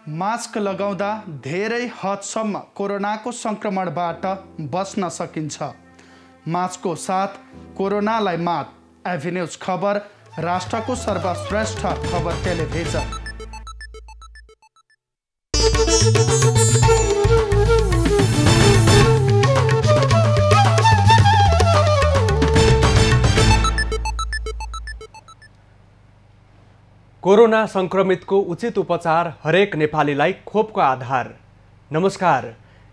Mask लगाउँदा धेरै हदसम्म कोरोनाको संक्रमणबाट बच्न सकिन्छ। मास्कको साथ कोरोनालाई मात। एभिन्यूज खबर, राष्ट्रको सर्वश्रेष्ठ खबर टेलिभिजन। कोरोना संक्रमितको उचित उपचार हरेक नेपालीलाई खोपको आधार। नमस्कार,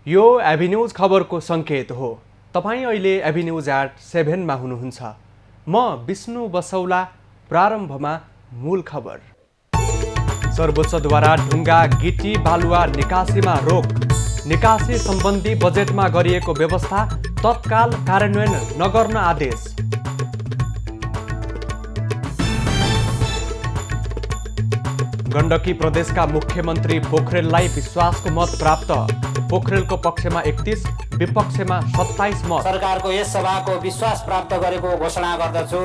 यो एभिन्यूज खबरको संकेत हो। तपाईं अहिले एभिन्यूज @7 मा हुनुहुन्छ। म विष्णु बसौला। प्रारम्भमा मूल खबर। सर्वोच्चद्वारा ढुङ्गा गिटी बालुवा निकासीमा रोक। निकासी सम्बन्धी बजेटमा गरिएको व्यवस्था तत्काल कार्यान्वयन नगर्न आदेश। गण्डकी प्रदेशका मुख्यमन्त्री पोखरेललाई विश्वासको मत प्राप्त। पोखरेलको पक्षमा 31, विपक्षमा 27 मत। सरकारको यस सभाको विश्वास प्राप्त गरेको घोषणा गर्दछु।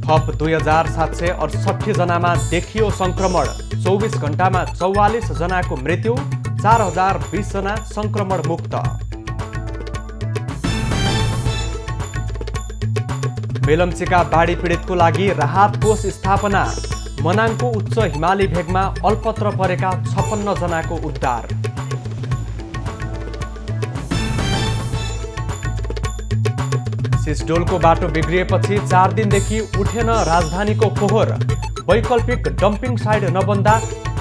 थप 2768 जनामा देखियो संक्रमण। 24 घण्टामा 44 जनाको मृत्यु। 4020 जना संक्रमण मुक्त। मेलम्चीका बाढी पीडितको लागि राहत कोष स्थापना। मनाङको उच्च हिमाली भेगमा अल्पत्र परेका 56 जनाको उद्धार। सिसडोलको बाटो बिग्रिएपछि 4 दिनदेखि उठेन राजधानीको फोहोर। वैकल्पिक डम्पिङ साइट नबन्दा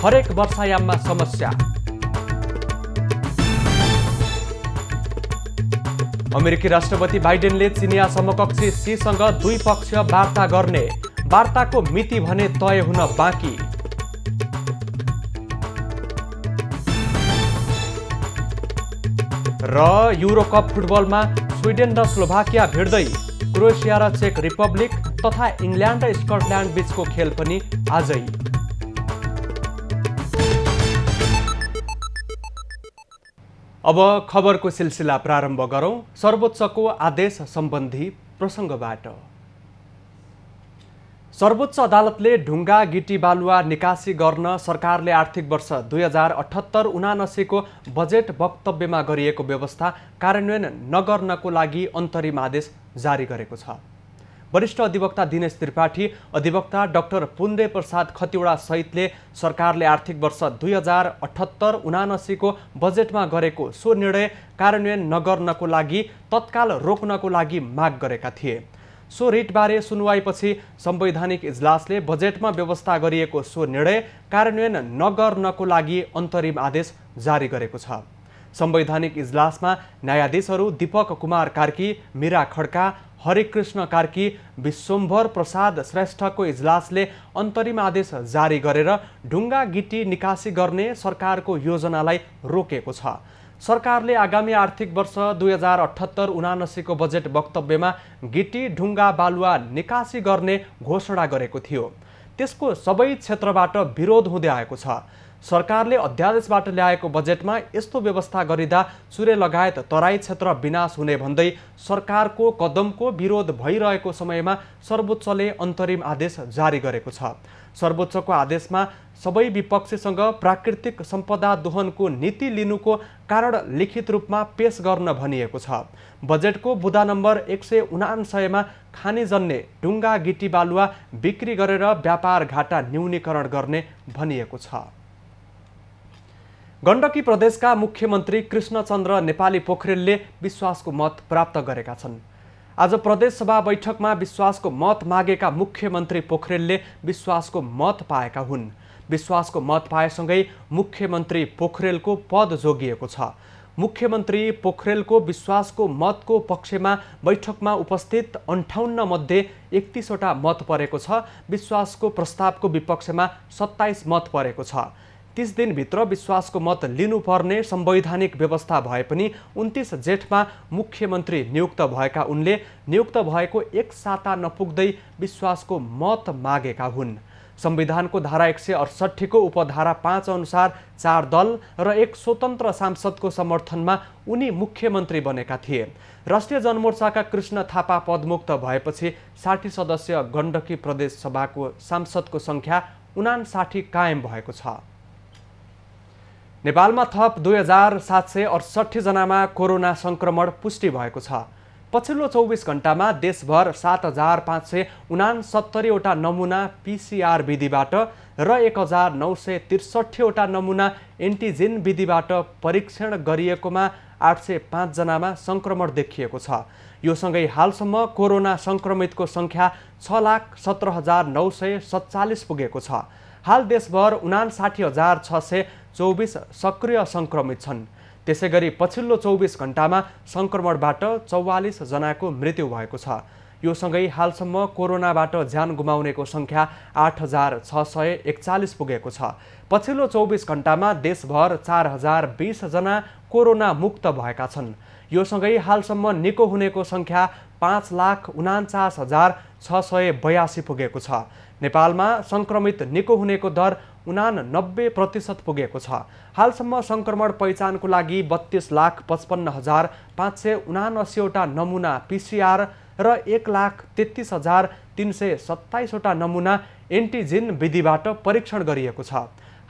हरेक वर्षायाममा समस्या। अमेरिकी राष्ट्रपति बाइडेनले चिनिया समकक्षी सीसँग द्विपक्षीय वार्ता गर्ने। वार्ताको मिति भने तय हुन बाँकी। र युरोकप फुटबलमा स्विडेन र स्लोभाकिया भिड्दै। क्रोएसिया र चेक रिपब्लिक तथा इङ्ल्यान्ड र स्कटल्यान्ड बीचको खेल पनि आजै। अब खबरको सिलसिला प्रारम्भ गरौं। सर्वोच्चको आदेश सम्बन्धी प्रसङ्गबाट। सर्वोच्च अदालतले ढुङ्गा गिटी बालुवा निकासी गर्न सरकारले आर्थिक वर्ष 2078-79 को बजेट वक्तव्यमा गरिएको व्यवस्था कार्यान्वयन नगर्नको लागि अन्तरिम आदेश जारी गरेको छ। वरिष्ठ अधिवक्ता दिनेश त्रिपाठी, अधिवक्ता डाक्टर पुण्य प्रसाद खतिवडा सहितले सरकारले आर्थिक वर्ष 2078-79 को बजेटमा गरेको सो निर्णय कार्यान्वयन नगर्नको लागि तत्काल रोक्नको लागि माग गरेका थिए। सो रिटबारे सुनवाईपछि संवैधानिक इजलासले बजेटमा व्यवस्था गरिएको सो निर्णय कार्यान्वयन नगर्नको लागि अन्तरिम आदेश जारी गरेको छ। संवैधानिक इजलासमा न्यायाधीशहरू दीपक कुमार कार्की, मीरा खड्का, हरिकृष्ण कार्की, विश्वम्भर प्रसाद श्रेष्ठको इजलासले अन्तरिम आदेश जारी गरेर ढुङ्गा गिटी निकासी गर्ने सरकारको योजनालाई रोकेको छ। सरकारले आगामी आर्थिक वर्ष 2078-79 को बजेट वक्तव्यमा गिटी ढुङ्गा बालुवा निकासी गर्ने घोषणा गरेको थियो। त्यसको सबै क्षेत्रबाट विरोध हुँदै आएको छ। सरकारले अध्यादेशबाट ल्याएको बजेटमा यस्तो व्यवस्था गरिँदा चुरे लगायत तराई क्षेत्र विनाश हुने भन्दै सरकारको कदमको विरोध भइरहेको समयमा सर्वोच्चले अन्तरिम आदेश जारी गरेको छ। सर्वोच्चको आदेशमा सबै विपक्षीसँग प्राकृतिक सम्पदा दोहनको नीति लिनुको कारण लिखित रूपमा पेश गर्न भनिएको छ। बजेटको बुँदा नम्बर 179 मा खानीजन्य ढुङ्गा गिटी बालुवा बिक्री गरेर व्यापार घाटा न्यूनीकरण गर्ने भनिएको छ। गण्डकी प्रदेशका मुख्यमन्त्री कृष्णचन्द्र नेपाली पोखरेलले विश्वासको मत प्राप्त गरेका छन्। आज प्रदेश सभा बैठकमा विश्वासको मत मागेका मुख्यमन्त्री पोखरेलले विश्वासको मत पाएका हुन्। विश्वासको मत पाएसँगै मुख्यमन्त्री पोखरेलको पद जोगिएको छ। मुख्यमन्त्री पोखरेलको विश्वासको मतको पक्षमा बैठकमा उपस्थित 58 मध्ये 31 वटा मत परेको छ। विश्वासको प्रस्तावको विपक्षमा 27 मत परेको छ। 30 दिनभित्र विश्वासको मत लिनुपर्ने संवैधानिक व्यवस्था भए पनि 29 जेठमा मुख्यमन्त्री नियुक्त भएका उनले नियुक्त भएको एक साता नपुग्दै विश्वासको मत मागेका हुन्। संविधानको धारा 168 को उपधारा 5 अनुसार 4 दल र एक स्वतन्त्र सांसदको समर्थनमा उनी मुख्यमन्त्री बनेका थिए। राष्ट्रिय जनमोर्चाका कृष्ण थापा पदमुक्त भएपछि 60 सदस्य गण्डकी प्रदेश सभाको सांसदको संख्या 59 कायम भएको छ। नेपालमा थप 2768 जनामा कोरोना संक्रमण पुष्टि भएको छ। पछिल्लो 24 घण्टामा देशभर 7569 वटा नमुना PCR विधिबाट र 1963 वटा नमुना एन्टिजेन विधिबाट परीक्षण गरिएकोमा 805 जनामा संक्रमण देखिएको छ। यो सँगै हालसम्म कोरोना संक्रमितको संख्या 6,17,947 पुगेको छ। हाल देशभर 59,624 सक्रिय संक्रमित छन्। त्यसैगरी पछिल्लो 24 घण्टामा संक्रमणबाट 44 जनाको मृत्यु भएको छ। यो सँगै हालसम्म कोरोनाबाट ज्यान गुमाउनेको संख्या 8,641 पुगेको छ। पछिल्लो 24 घण्टामा देशभर 4,020 जना कोरोना मुक्त भएका छन्। यो सँगै हालसम्म निको हुनेको संख्या 5,49,682 पुगेको छ। नेपालमा संक्रमित निको हुनेको दर 89% पुगेको छ। हालसम्म संक्रमण पहिचानको लागि 32,55,579 वटा नमुना PCR र 1,33,327 वटा नमुना एन्टिजेन विधिबाट परीक्षण गरिएको छ।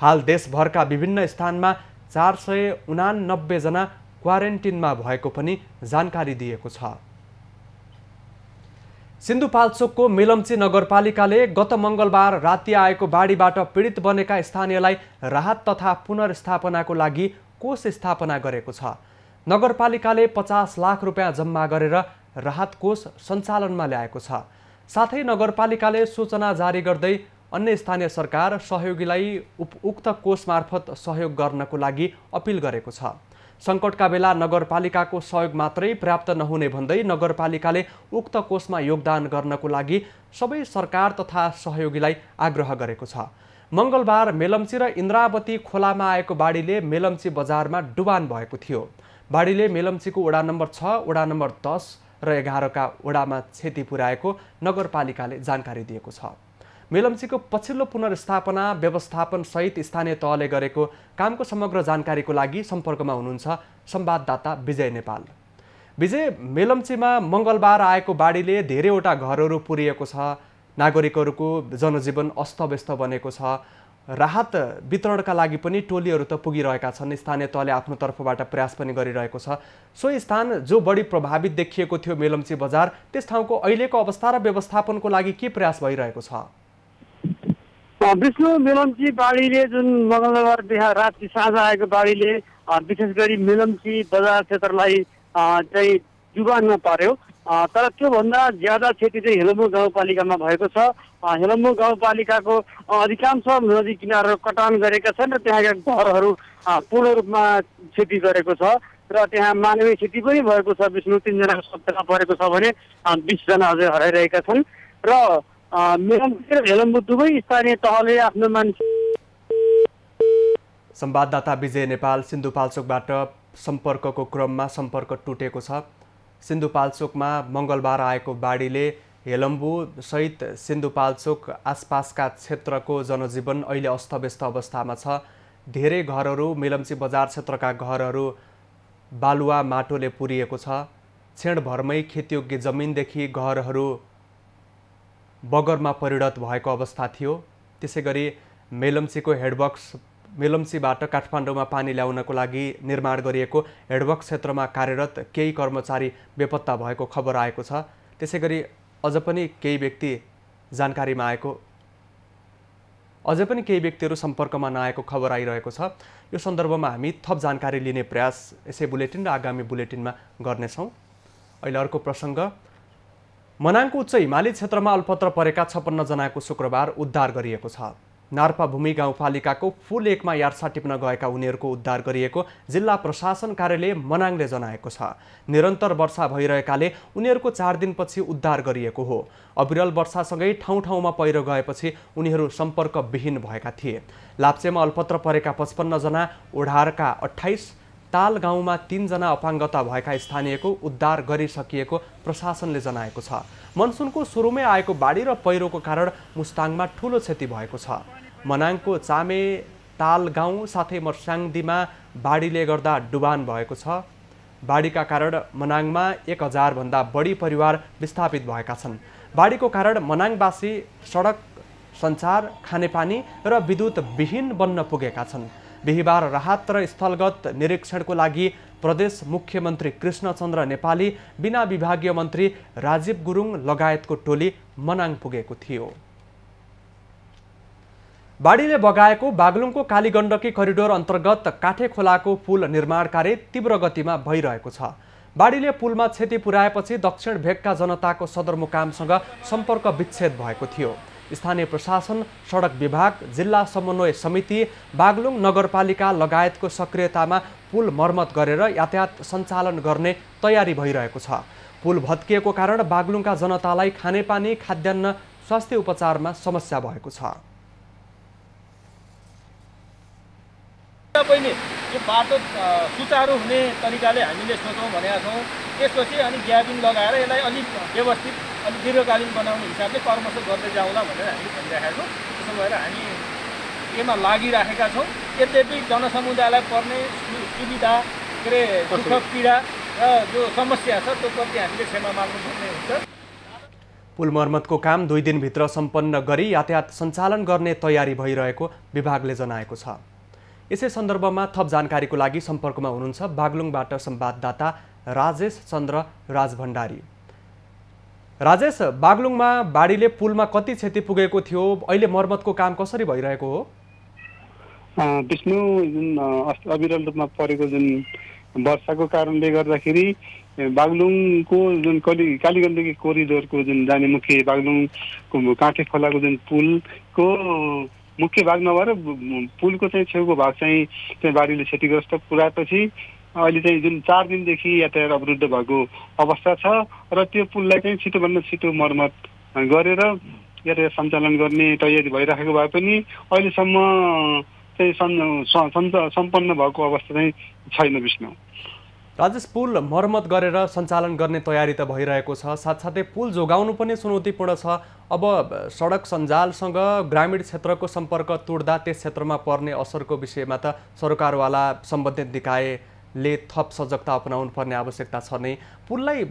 हाल देशभरका विभिन्न स्थानमा 489 जना क्वारेन्टिनमा भएको पनि जानकारी दिएको छ। सिन्धुपाल्चोकको मेलम्ची नगरपालिकाले गत मङ्गलबार राति आएको बाढीबाट पीडित बनेका स्थानीयलाई राहत तथा पुनर्स्थापनाको लागि कोष स्थापना गरेको छ। नगरपालिकाले 50 लाख रुपियाँ जम्मा गरेर राहत कोष सञ्चालनमा ल्याएको छ। साथै नगरपालिकाले सूचना जारी गर्दै अन्य स्थानीय सरकार सहयोगीलाई उक्त कोष मार्फत सहयोग गर्नको लागि अपिल गरेको छ। सङ्कटका बेला नगरपालिकाको सहयोग मात्रै पर्याप्त नहुने भन्दै नगरपालिकाले उक्त कोषमा योगदान गर्नको लागि सबै सरकार तथा सहयोगीलाई आग्रह गरेको छ। मङ्गलबार मेलम्ची र इन्द्रावती खोलामा आएको बाढीले मेलम्ची बजारमा डुबान भएको थियो। बाढीले मेलम्चीको वडा नम्बर 6, वडा नम्बर 10 र 11 का वडामा क्षति पुर्याएको नगरपालिकाले जानकारी दिएको छ। मेलम्चीको पछिल्लो पुनर्स्थापना व्यवस्थापन सहित स्थानीय तहले गरेको कामको समग्र जानकारीको लागि सम्पर्कमा हुनुहुन्छ संवाददाता विजय नेपाल। विजय, मेलम्चीमा मङ्गलबार आएको बाढीले धेरैवटा घरहरू पुरिएको छ, नागरिकहरूको जनजीवन अस्तव्यस्त बनेको छ। राहत वितरणका लागि पनि टोलीहरू त पुगिरहेका छन्। स्थानीय तहले आफ्नो तर्फबाट प्रयास पनि गरिरहेको छ। सो स्थान जो बढी प्रभावित देखिएको थियो मेलम्ची बजार, त्यस ठाउँको अहिलेको अवस्था र व्यवस्थापनको लागि के प्रयास भइरहेको छ? विष्णु, मेलम्ची बाढीले जुन मङ्गलबार राति साँझ आएको बाढीले विशेष गरी मेलम्ची बजार क्षेत्रलाई चाहिँ डुबानमा पार्यो। तर त्योभन्दा ज्यादा क्षति चाहिँ हेलम्बु गाउँपालिकामा भएको छ। हेलम्बु गाउँपालिकाको अधिकांश नदी किनारहरू कटान गरेका छन् र त्यहाँका घरहरू पूर्ण रूपमा क्षति गरेको छ र त्यहाँ मानवीय क्षति पनि भएको छ। विष्णु, 3 जनाको सप्ताहमा परेको छ भने 20 जना अझै हराइरहेका छन् र मेलम्ची र हेलम्बु दुवै स्थानीय तहले आफ्नो मान्छे। संवाददाता विजय नेपाल सिन्धुपाल्चोकबाट सम्पर्कको क्रममा सम्पर्क टुटेको छ। सिन्धुपाल्चोकमा मङ्गलबार आएको बाढीले हेलम्बु सहित सिन्धुपाल्चोक आसपासका क्षेत्रको जनजीवन अहिले अस्तव्यस्त अवस्थामा छ। धेरै घरहरू मेलम्ची बजार क्षेत्रका घरहरू बालुवा माटोले पुरिएको छ। क्षणभरमै खेतयोग्य जमिनदेखि घरहरू बगरमा परिणत भएको अवस्था थियो। त्यसैगरी मेलम्चीको हेडवर्क्स मेलम्चीबाट काठमाडौँमा पानी ल्याउनको लागि निर्माण गरिएको हेडवर्क्स क्षेत्रमा कार्यरत केही कर्मचारी बेपत्ता भएको खबर आएको छ। त्यसैगरी अझै पनि केही व्यक्तिहरू सम्पर्कमा नआएको खबर आइरहेको छ। यो सन्दर्भमा हामी थप जानकारी लिने प्रयास यसै बुलेटिन र आगामी बुलेटिनमा गर्नेछौँ। अहिले अर्को प्रसङ्ग, मनाङको उच्च हिमाली क्षेत्रमा अल्पत्र परेका 56 जनाको शुक्रबार उद्धार गरिएको छ। नार्पा भूमि गाउँपालिकाको फुल 1 मा यार्सा टिप्न गएका उनीहरूको उद्धार गरिएको जिल्ला प्रशासन कार्यालय मनाङले जनाएको छ। निरन्तर वर्षा भइरहेकाले उनीहरूको 4 दिनपछि उद्धार गरिएको हो। अविरल वर्षासँगै ठाउँ ठाउँमा पहिरो गएपछि उनीहरू सम्पर्कविहीन भएका थिए। लाप्चेमा अल्पत्र परेका 55 जना, ओढारका 28, ताल गाउँमा 3 जना अपाङ्गता भएका स्थानीयको उद्धार गरिसकिएको प्रशासनले जनाएको छ। मनसुनको सुरुमै आएको बाढी र पहिरोको कारण मुस्ताङमा ठूलो क्षति भएको छ। मनाङको चामे ताल गाउँ साथै मर्स्याङदीमा बाढीले गर्दा डुबान भएको छ। बाढीका कारण मनाङमा 1000 भन्दा बढी परिवार विस्थापित भएका छन्। बाढीको कारण मनाङवासी सञ्चार, खानेपानी र विद्युत विहीन बन्न पुगेका छन्। बिहिबार राहत र स्थलगत निरीक्षणको लागि प्रदेश मुख्यमन्त्री कृष्णचन्द्र नेपाली, बिना विभागीय मन्त्री राजीव गुरुङ लगायतको टोली मनाङ पुगेको थियो। बाढीले बगाएको बागलुङको कालीगण्डकी करिडोर अन्तर्गत काठे खोलाको पुल निर्माण कार्य तीव्र गतिमा भइरहेको छ। बाढीले पुलमा क्षति पुर्याएपछि दक्षिण भेगका जनताको सदरमुकामसँग सम्पर्क विच्छेद भएको थियो। स्थानीय प्रशासन, सडक विभाग, जिल्ला समन्वय समिति, बागलुङ नगरपालिका लगायतको सक्रियतामा पुल मर्मत गरेर यातायात सञ्चालन गर्ने तयारी भइरहेको छ। पुल भत्किएको कारण बागलुङका जनतालाई खानेपानी, खाद्यान्न, स्वास्थ्य उपचारमा समस्या भएको छ। पनि यो बाटो सुचारू हुने तरिकाले हामीले सोचौँ भनेका छौँ। त्यसपछि अनि ग्याबिङ लगाएर यसलाई अलिक व्यवस्थित, अलिक दीर्घकालीन बनाउने हिसाबले परामर्श गर्दै जाउँला भनेर हामीले भनिरहेका छौँ। त्यसो भएर हामी यसमा लागिराखेका छौँ। यद्यपि जनसमुदायलाई पर्ने सुविधा, के अरे दुःख पीडा र जो समस्या छ त्यो प्रति हामीले क्षमा माग्नुपर्ने हुन्छ। पुल मर्मतको काम 2 दिनभित्र सम्पन्न गरी यातायात सञ्चालन गर्ने तयारी भइरहेको विभागले जनाएको छ। यसै सन्दर्भमा थप जानकारीको लागि सम्पर्कमा हुनुहुन्छ बागलुङबाट संवाददाता राजेश चन्द्र राजभण्डारी। राजेश, बागलुङमा बाढीले पुलमा कति क्षति पुगेको थियो, अहिले मर्मतको काम कसरी भइरहेको हो? विष्णु, जुन अविरल रूपमा परेको जुन वर्षाको कारणले गर्दाखेरि बागलुङको जुन कालीगण्डकी कोरिडोरको जुन जाने मुख्य बागलुङको काठे खोलाको जुन पुलको मुख्य भाग नभएर पुलको चाहिँ छेउको भाग चाहिँ बाढीले क्षतिग्रस्त पुर्याएपछि अहिले चाहिँ जुन 4 दिनदेखि यातायात अवरुद्ध भएको अवस्था छ र त्यो पुललाई चाहिँ छिटोभन्दा छिटो मर्मत गरेर यातायात सञ्चालन गर्ने तयारी भइराखेको भए पनि अहिलेसम्म चाहिँ सम्पन्न भएको अवस्था चाहिँ छैन। विष्णु, राजेश, पुल मर्मत गरेर सञ्चालन गर्ने तयारी त भइरहेको छ, साथसाथै पुल जोगाउनु पनि चुनौतीपूर्ण छ। अब सडक सञ्जालसँग ग्रामीण क्षेत्रको सम्पर्क तुड्दा त्यस क्षेत्रमा पर्ने असरको विषयमा त सरकारवाला सम्बन्धित निकायले थप सजगता अपनाउनु पर्ने आवश्यकता छ नै। पुललाई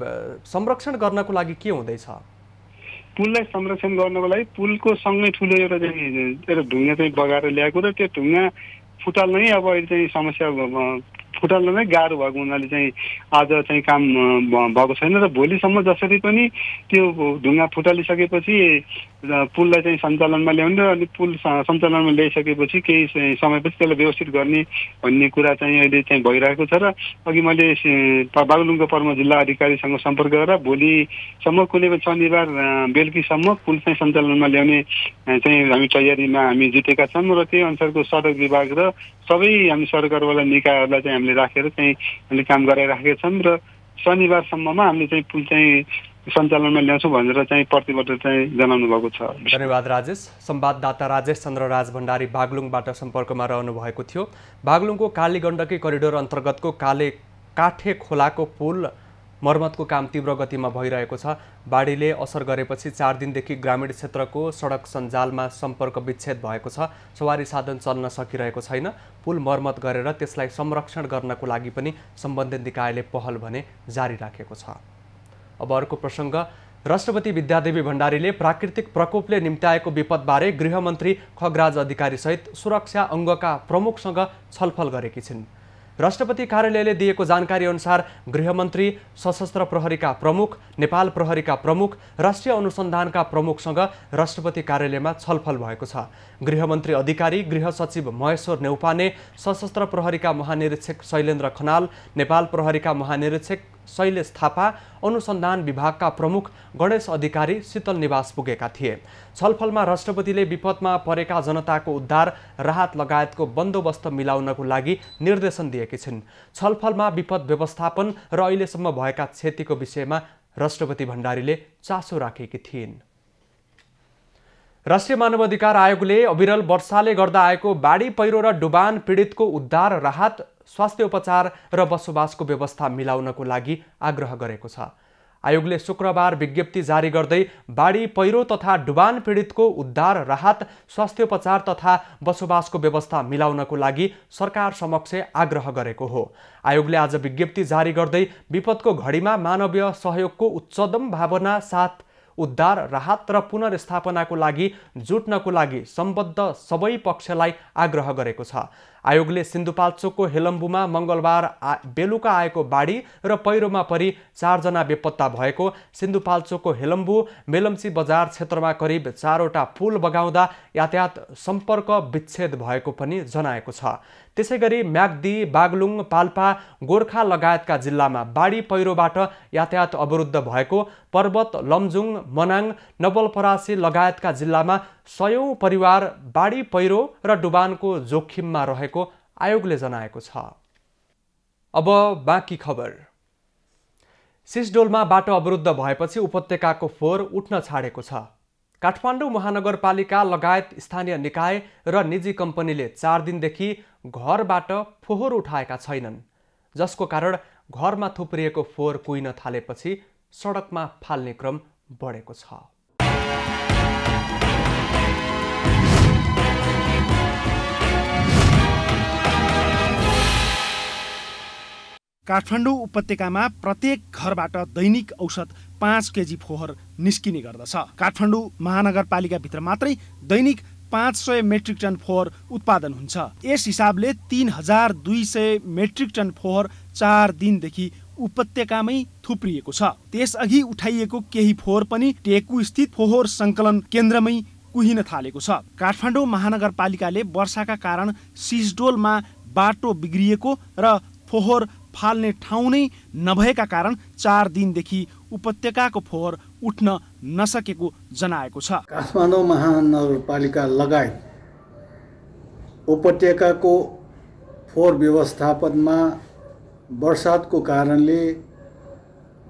संरक्षण गर्नको लागि के हुँदैछ? पुललाई संरक्षण गर्नको लागि पुलको सँगै ठुलो एउटा ढुङ्गा चाहिँ बगाएर ल्याएको र त्यो ढुङ्गा फुटाल्नै अब अहिले चाहिँ समस्या फुटाल्न नै गाह्रो भएको हुनाले चाहिँ आज चाहिँ काम भएको छैन र भोलिसम्म जसरी पनि त्यो ढुङ्गा फुटालिसकेपछि पुललाई चाहिँ सञ्चालनमा ल्याउने र अनि पुल सञ्चालनमा ल्याइसकेपछि केही समयपछि त्यसलाई व्यवस्थित गर्ने भन्ने कुरा चाहिँ अहिले चाहिँ भइरहेको छ। र अघि मैले बागलुङको प्रमुख जिल्ला अधिकारीसँग सम्पर्क गरेर भोलिसम्म कुनै पनि शनिबार बेलुकीसम्म पुल चाहिँ सञ्चालनमा ल्याउने चाहिँ हामी तयारीमा हामी जुटेका छौँ र त्यही अनुसारको सडक विभाग र सबै हामी सरकारवाला निकायहरूलाई चाहिँ हामीले राखेर चाहिँ हामीले काम गराइराखेका छौँ र शनिबारसम्ममा हामीले चाहिँ पुल चाहिँ सञ्चालनमा ल्याउँछौँ भनेर चाहिँ प्रतिबद्धता चाहिँ जनाउनु भएको छ। धन्यवाद राजेश। संवाददाता राजेश चन्द्र राजभण्डारी बागलुङबाट सम्पर्कमा रहनु भएको थियो। बागलुङको कालीगण्डकी करिडोर अन्तर्गतको काठे खोलाको पुल मर्मतको काम तीव्र गतिमा भइरहेको छ। बाढीले असर गरेपछि 4 दिनदेखि ग्रामीण क्षेत्रको सडक सञ्जालमा सम्पर्क विच्छेद भएको छ। सवारी साधन चल्न सकिरहेको छैन। पुल मर्मत गरेर त्यसलाई संरक्षण गर्नको लागि पनि सम्बन्धित निकायले पहल भने जारी राखेको छ। अब अर्को प्रसङ्ग, राष्ट्रपति विद्यादेवी भण्डारीले प्राकृतिक प्रकोपले निम्त्याएको विपदबारे गृहमन्त्री खगराज अधिकारीसहित सुरक्षा अङ्गका प्रमुखसँग छलफल गरेकी छिन्। राष्ट्रपति कार्यालयले दिएको जानकारी अनुसार गृहमन्त्री सशस्त्र प्रहरीका प्रमुख, नेपाल प्रहरीका प्रमुख, राष्ट्रिय अनुसन्धानका प्रमुखसँग राष्ट्रपति कार्यालयमा छलफल भएको छ। गृहमन्त्री अधिकारी गृह सचिव महेश्वर नेउपाने, सशस्त्र प्रहरीका महानिरीक्षक शैलेन्द्र खनाल, नेपाल प्रहरीका महानिरीक्षक शैलेश थापा, अनुसन्धान विभागका प्रमुख गणेश अधिकारी शीतल निवास पुगेका थिए। छलफलमा राष्ट्रपतिले विपदमा परेका जनताको उद्धार, राहत लगायतको बन्दोबस्त मिलाउनको लागि निर्देशन दिएकी छिन्। छलफलमा विपद व्यवस्थापन र अहिलेसम्म भएका क्षतिको विषयमा राष्ट्रपति भण्डारीले चासो राखेकी थिइन्। राष्ट्रिय मानवाधिकार आयोगले अविरल वर्षाले गर्दा आएको बाढी पहिरो र डुबान पीडितको उद्धार, राहत, स्वास्थ्य उपचार र बसोबासको व्यवस्था मिलाउनको लागि आग्रह गरेको छ। आयोगले शुक्रबार विज्ञप्ति जारी गर्दै बाढी पहिरो तथा डुबान पीडितको उद्धार, राहत, स्वास्थ्य उपचार तथा बसोबासको व्यवस्था मिलाउनको लागि सरकार समक्ष आग्रह गरेको हो। आयोगले आज विज्ञप्ति जारी गर्दै विपदको घडीमा मानवीय सहयोगको उच्चतम भावना साथ उद्धार, राहत र पुनर्स्थापनाको लागि जुट्नको लागि सम्बद्ध सबै पक्षलाई आग्रह गरेको छ। आयोगले सिन्धुपाल्चोकको हेलम्बुमा मङ्गलबार बेलुका आएको बाढी र पहिरोमा परि 4 जना बेपत्ता भएको, सिन्धुपाल्चोकको हेलम्बु मेलम्ची बजार क्षेत्रमा करिब 4वटा पुल बगाउँदा यातायात सम्पर्क विच्छेद भएको पनि जनाएको छ। त्यसैगरी म्याग्दी, बागलुङ, पाल्पा, गोर्खा लगायतका जिल्लामा बाढी पहिरोबाट यातायात अवरुद्ध भएको, पर्वत, लमजुङ, मनाङ, नवलपरासी लगायतका जिल्लामा 100औं परिवार बाढी पहिरो र डुबानको जोखिममा रहेको आयोगले जनाएको छ। अब बाँकी खबर। सिसडोलमा बाटो अवरुद्ध भएपछि उपत्यकाको फोहोर उठ्न छाडेको छ। काठमाडौँ महानगरपालिका लगायत स्थानीय निकाय र निजी कम्पनीले 4 दिनदेखि घरबाट फोहोर उठाएका छैनन्, जसको कारण घरमा थुप्रिएको फोहोर कुहिन थालेपछि सडकमा फाल्ने क्रम बढेको छ। काठमाडौँ उपत्यकामा प्रत्येक घरबाट दैनिक औसत 5 केजी फोहोर निस्किने गर्दछ। काठमाडौँ महानगरपालिकाभित्र मात्रै दैनिक 500 मेट्रिक टन फोहोर उत्पादन हुन्छ। यस हिसाबले 3200 मेट्रिक टन फोहोर 4 दिनदेखि उपत्यकामै थुप्रिएको छ। त्यसअघि उठाइएको केही फोहोर पनि टेकु स्थित फोहोर सङ्कलन केन्द्रमै कुहिन थालेको छ। काठमाडौँ महानगरपालिकाले वर्षाका कारण सिसडोलमा बाटो बिग्रिएको र फोहोर फाल्ने ठाउँ नै नभएका कारण 4 दिनदेखि उपत्यकाको फोहोर उठ्न नसकेको जनाएको छ। काठमाडौँ महानगरपालिका लगायत उपत्यकाको फोहोर व्यवस्थापनमा वर्षातको कारणले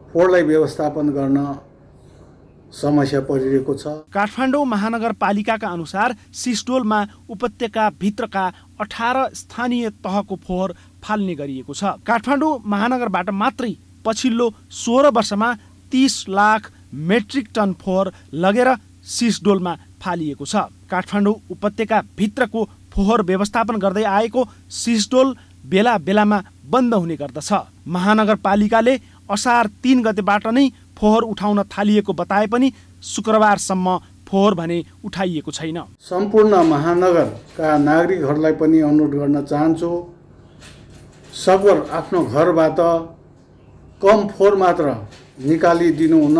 फोहोरलाई व्यवस्थापन गर्न समस्या परिरहेको छ। काठमाडौँ महानगरपालिकाका अनुसार सिसडोलमा उपत्यका भित्रका 18 स्थानीय तहको फोहोर फाल्ने गरिएको छ। काठमाडौँ महानगरबाट मात्रै पछिल्लो 16 वर्षमा 30 लाख मेट्रिक टन फोहोर लगेर सिसडोलमा फालिएको छ। काठमाडौँ उपत्यका भित्रको फोहोर व्यवस्थापन गर्दै आएको सिसडोल बेला बेलामा बन्द हुने गर्दछ। महानगरपालिकाले असार 3 गतेबाट नै फोहोर उठाउन थालिएको बताए पनि शुक्रबारसम्म फोहोर भने उठाइएको छैन। सम्पूर्ण महानगरका नागरिकहरूलाई पनि अनुरोध गर्न चाहन्छु, सगोर आफ्नो घरबाट कम फोहोर मात्र निकालिदिनु हुन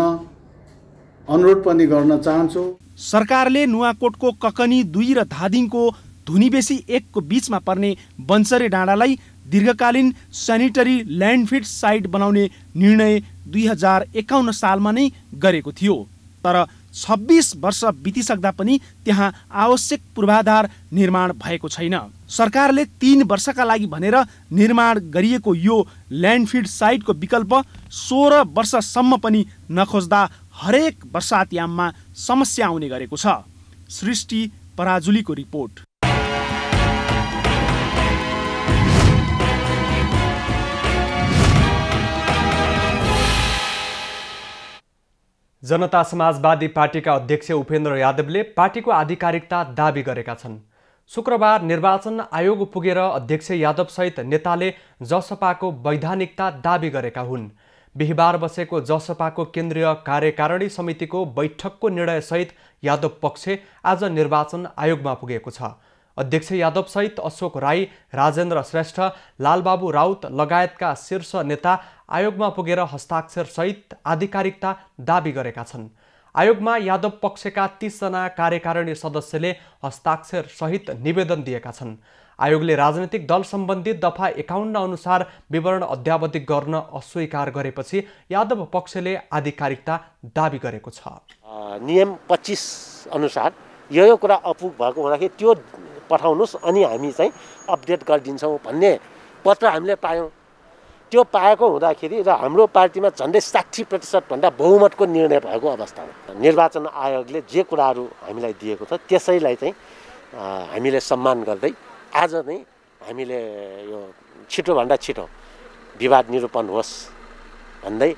अनुरोध पनि गर्न चाहन्छु। सरकारले नुवाकोटको ककनी 2 र धादिङको धुनीबेसी 1 को बीचमा पर्ने बन्सरे डाँडालाई दीर्घकालीन सेनिटरी ल्यान्डफिड साइट बनाउने निर्णय 2051 सालमा नै गरेको थियो। तर 26 वर्ष बितिसक्दा पनि त्यहाँ आवश्यक पूर्वाधार निर्माण भएको छैन। सरकारले 3 वर्षका लागि भनेर निर्माण गरिएको यो ल्यान्डफिड साइटको विकल्प 16 वर्षसम्म पनि नखोज्दा हरेक वर्षातयाममा समस्या आउने गरेको छ। सृष्टि पराजुलीको रिपोर्ट। जनता समाजवादी पार्टीका अध्यक्ष उपेन्द्र यादवले पार्टीको आधिकारिकता दाबी गरेका छन्। शुक्रबार निर्वाचन आयोग पुगेर अध्यक्ष यादवसहित नेताले जसपाको वैधानिकता दाबी गरेका हुन्। बिहिबार बसेको जसपाको केन्द्रीय कार्यकारिणी समितिको बैठकको निर्णयसहित यादव पक्ष आज निर्वाचन आयोगमा पुगेको छ। अध्यक्ष यादवसहित अशोक राई, राजेन्द्र श्रेष्ठ, लालबाबु राउत लगायतका शीर्ष नेता आयोगमा पुगेर हस्ताक्षरसहित आधिकारिकता दाबी गरेका छन्। आयोगमा यादव पक्षका 30 जना कार्यकारिणी सदस्यले हस्ताक्षरसहित निवेदन दिएका छन्। आयोगले राजनीतिक दल सम्बन्धी दफा 51 अनुसार विवरण अद्यावधि गर्न अस्वीकार गरेपछि यादव पक्षले आधिकारिकता दाबी गरेको छ। नियम 25 अनुसार यो कुरा अपुग भएको हुँदाखेरि त्यो पठाउनुस् अनि हामी चाहिँ अपडेट गरिदिन्छौँ भन्ने पत्र हामीले पायौँ। त्यो पाएको हुँदाखेरि र हाम्रो पार्टीमा झन्डै 60% भन्दा बहुमतको निर्णय भएको अवस्थामा निर्वाचन आयोगले जे कुराहरू हामीलाई दिएको छ त्यसैलाई चाहिँ हामीले सम्मान गर्दै आज नै हामीले यो छिटोभन्दा छिटो विवाद निरूपण होस् भन्दै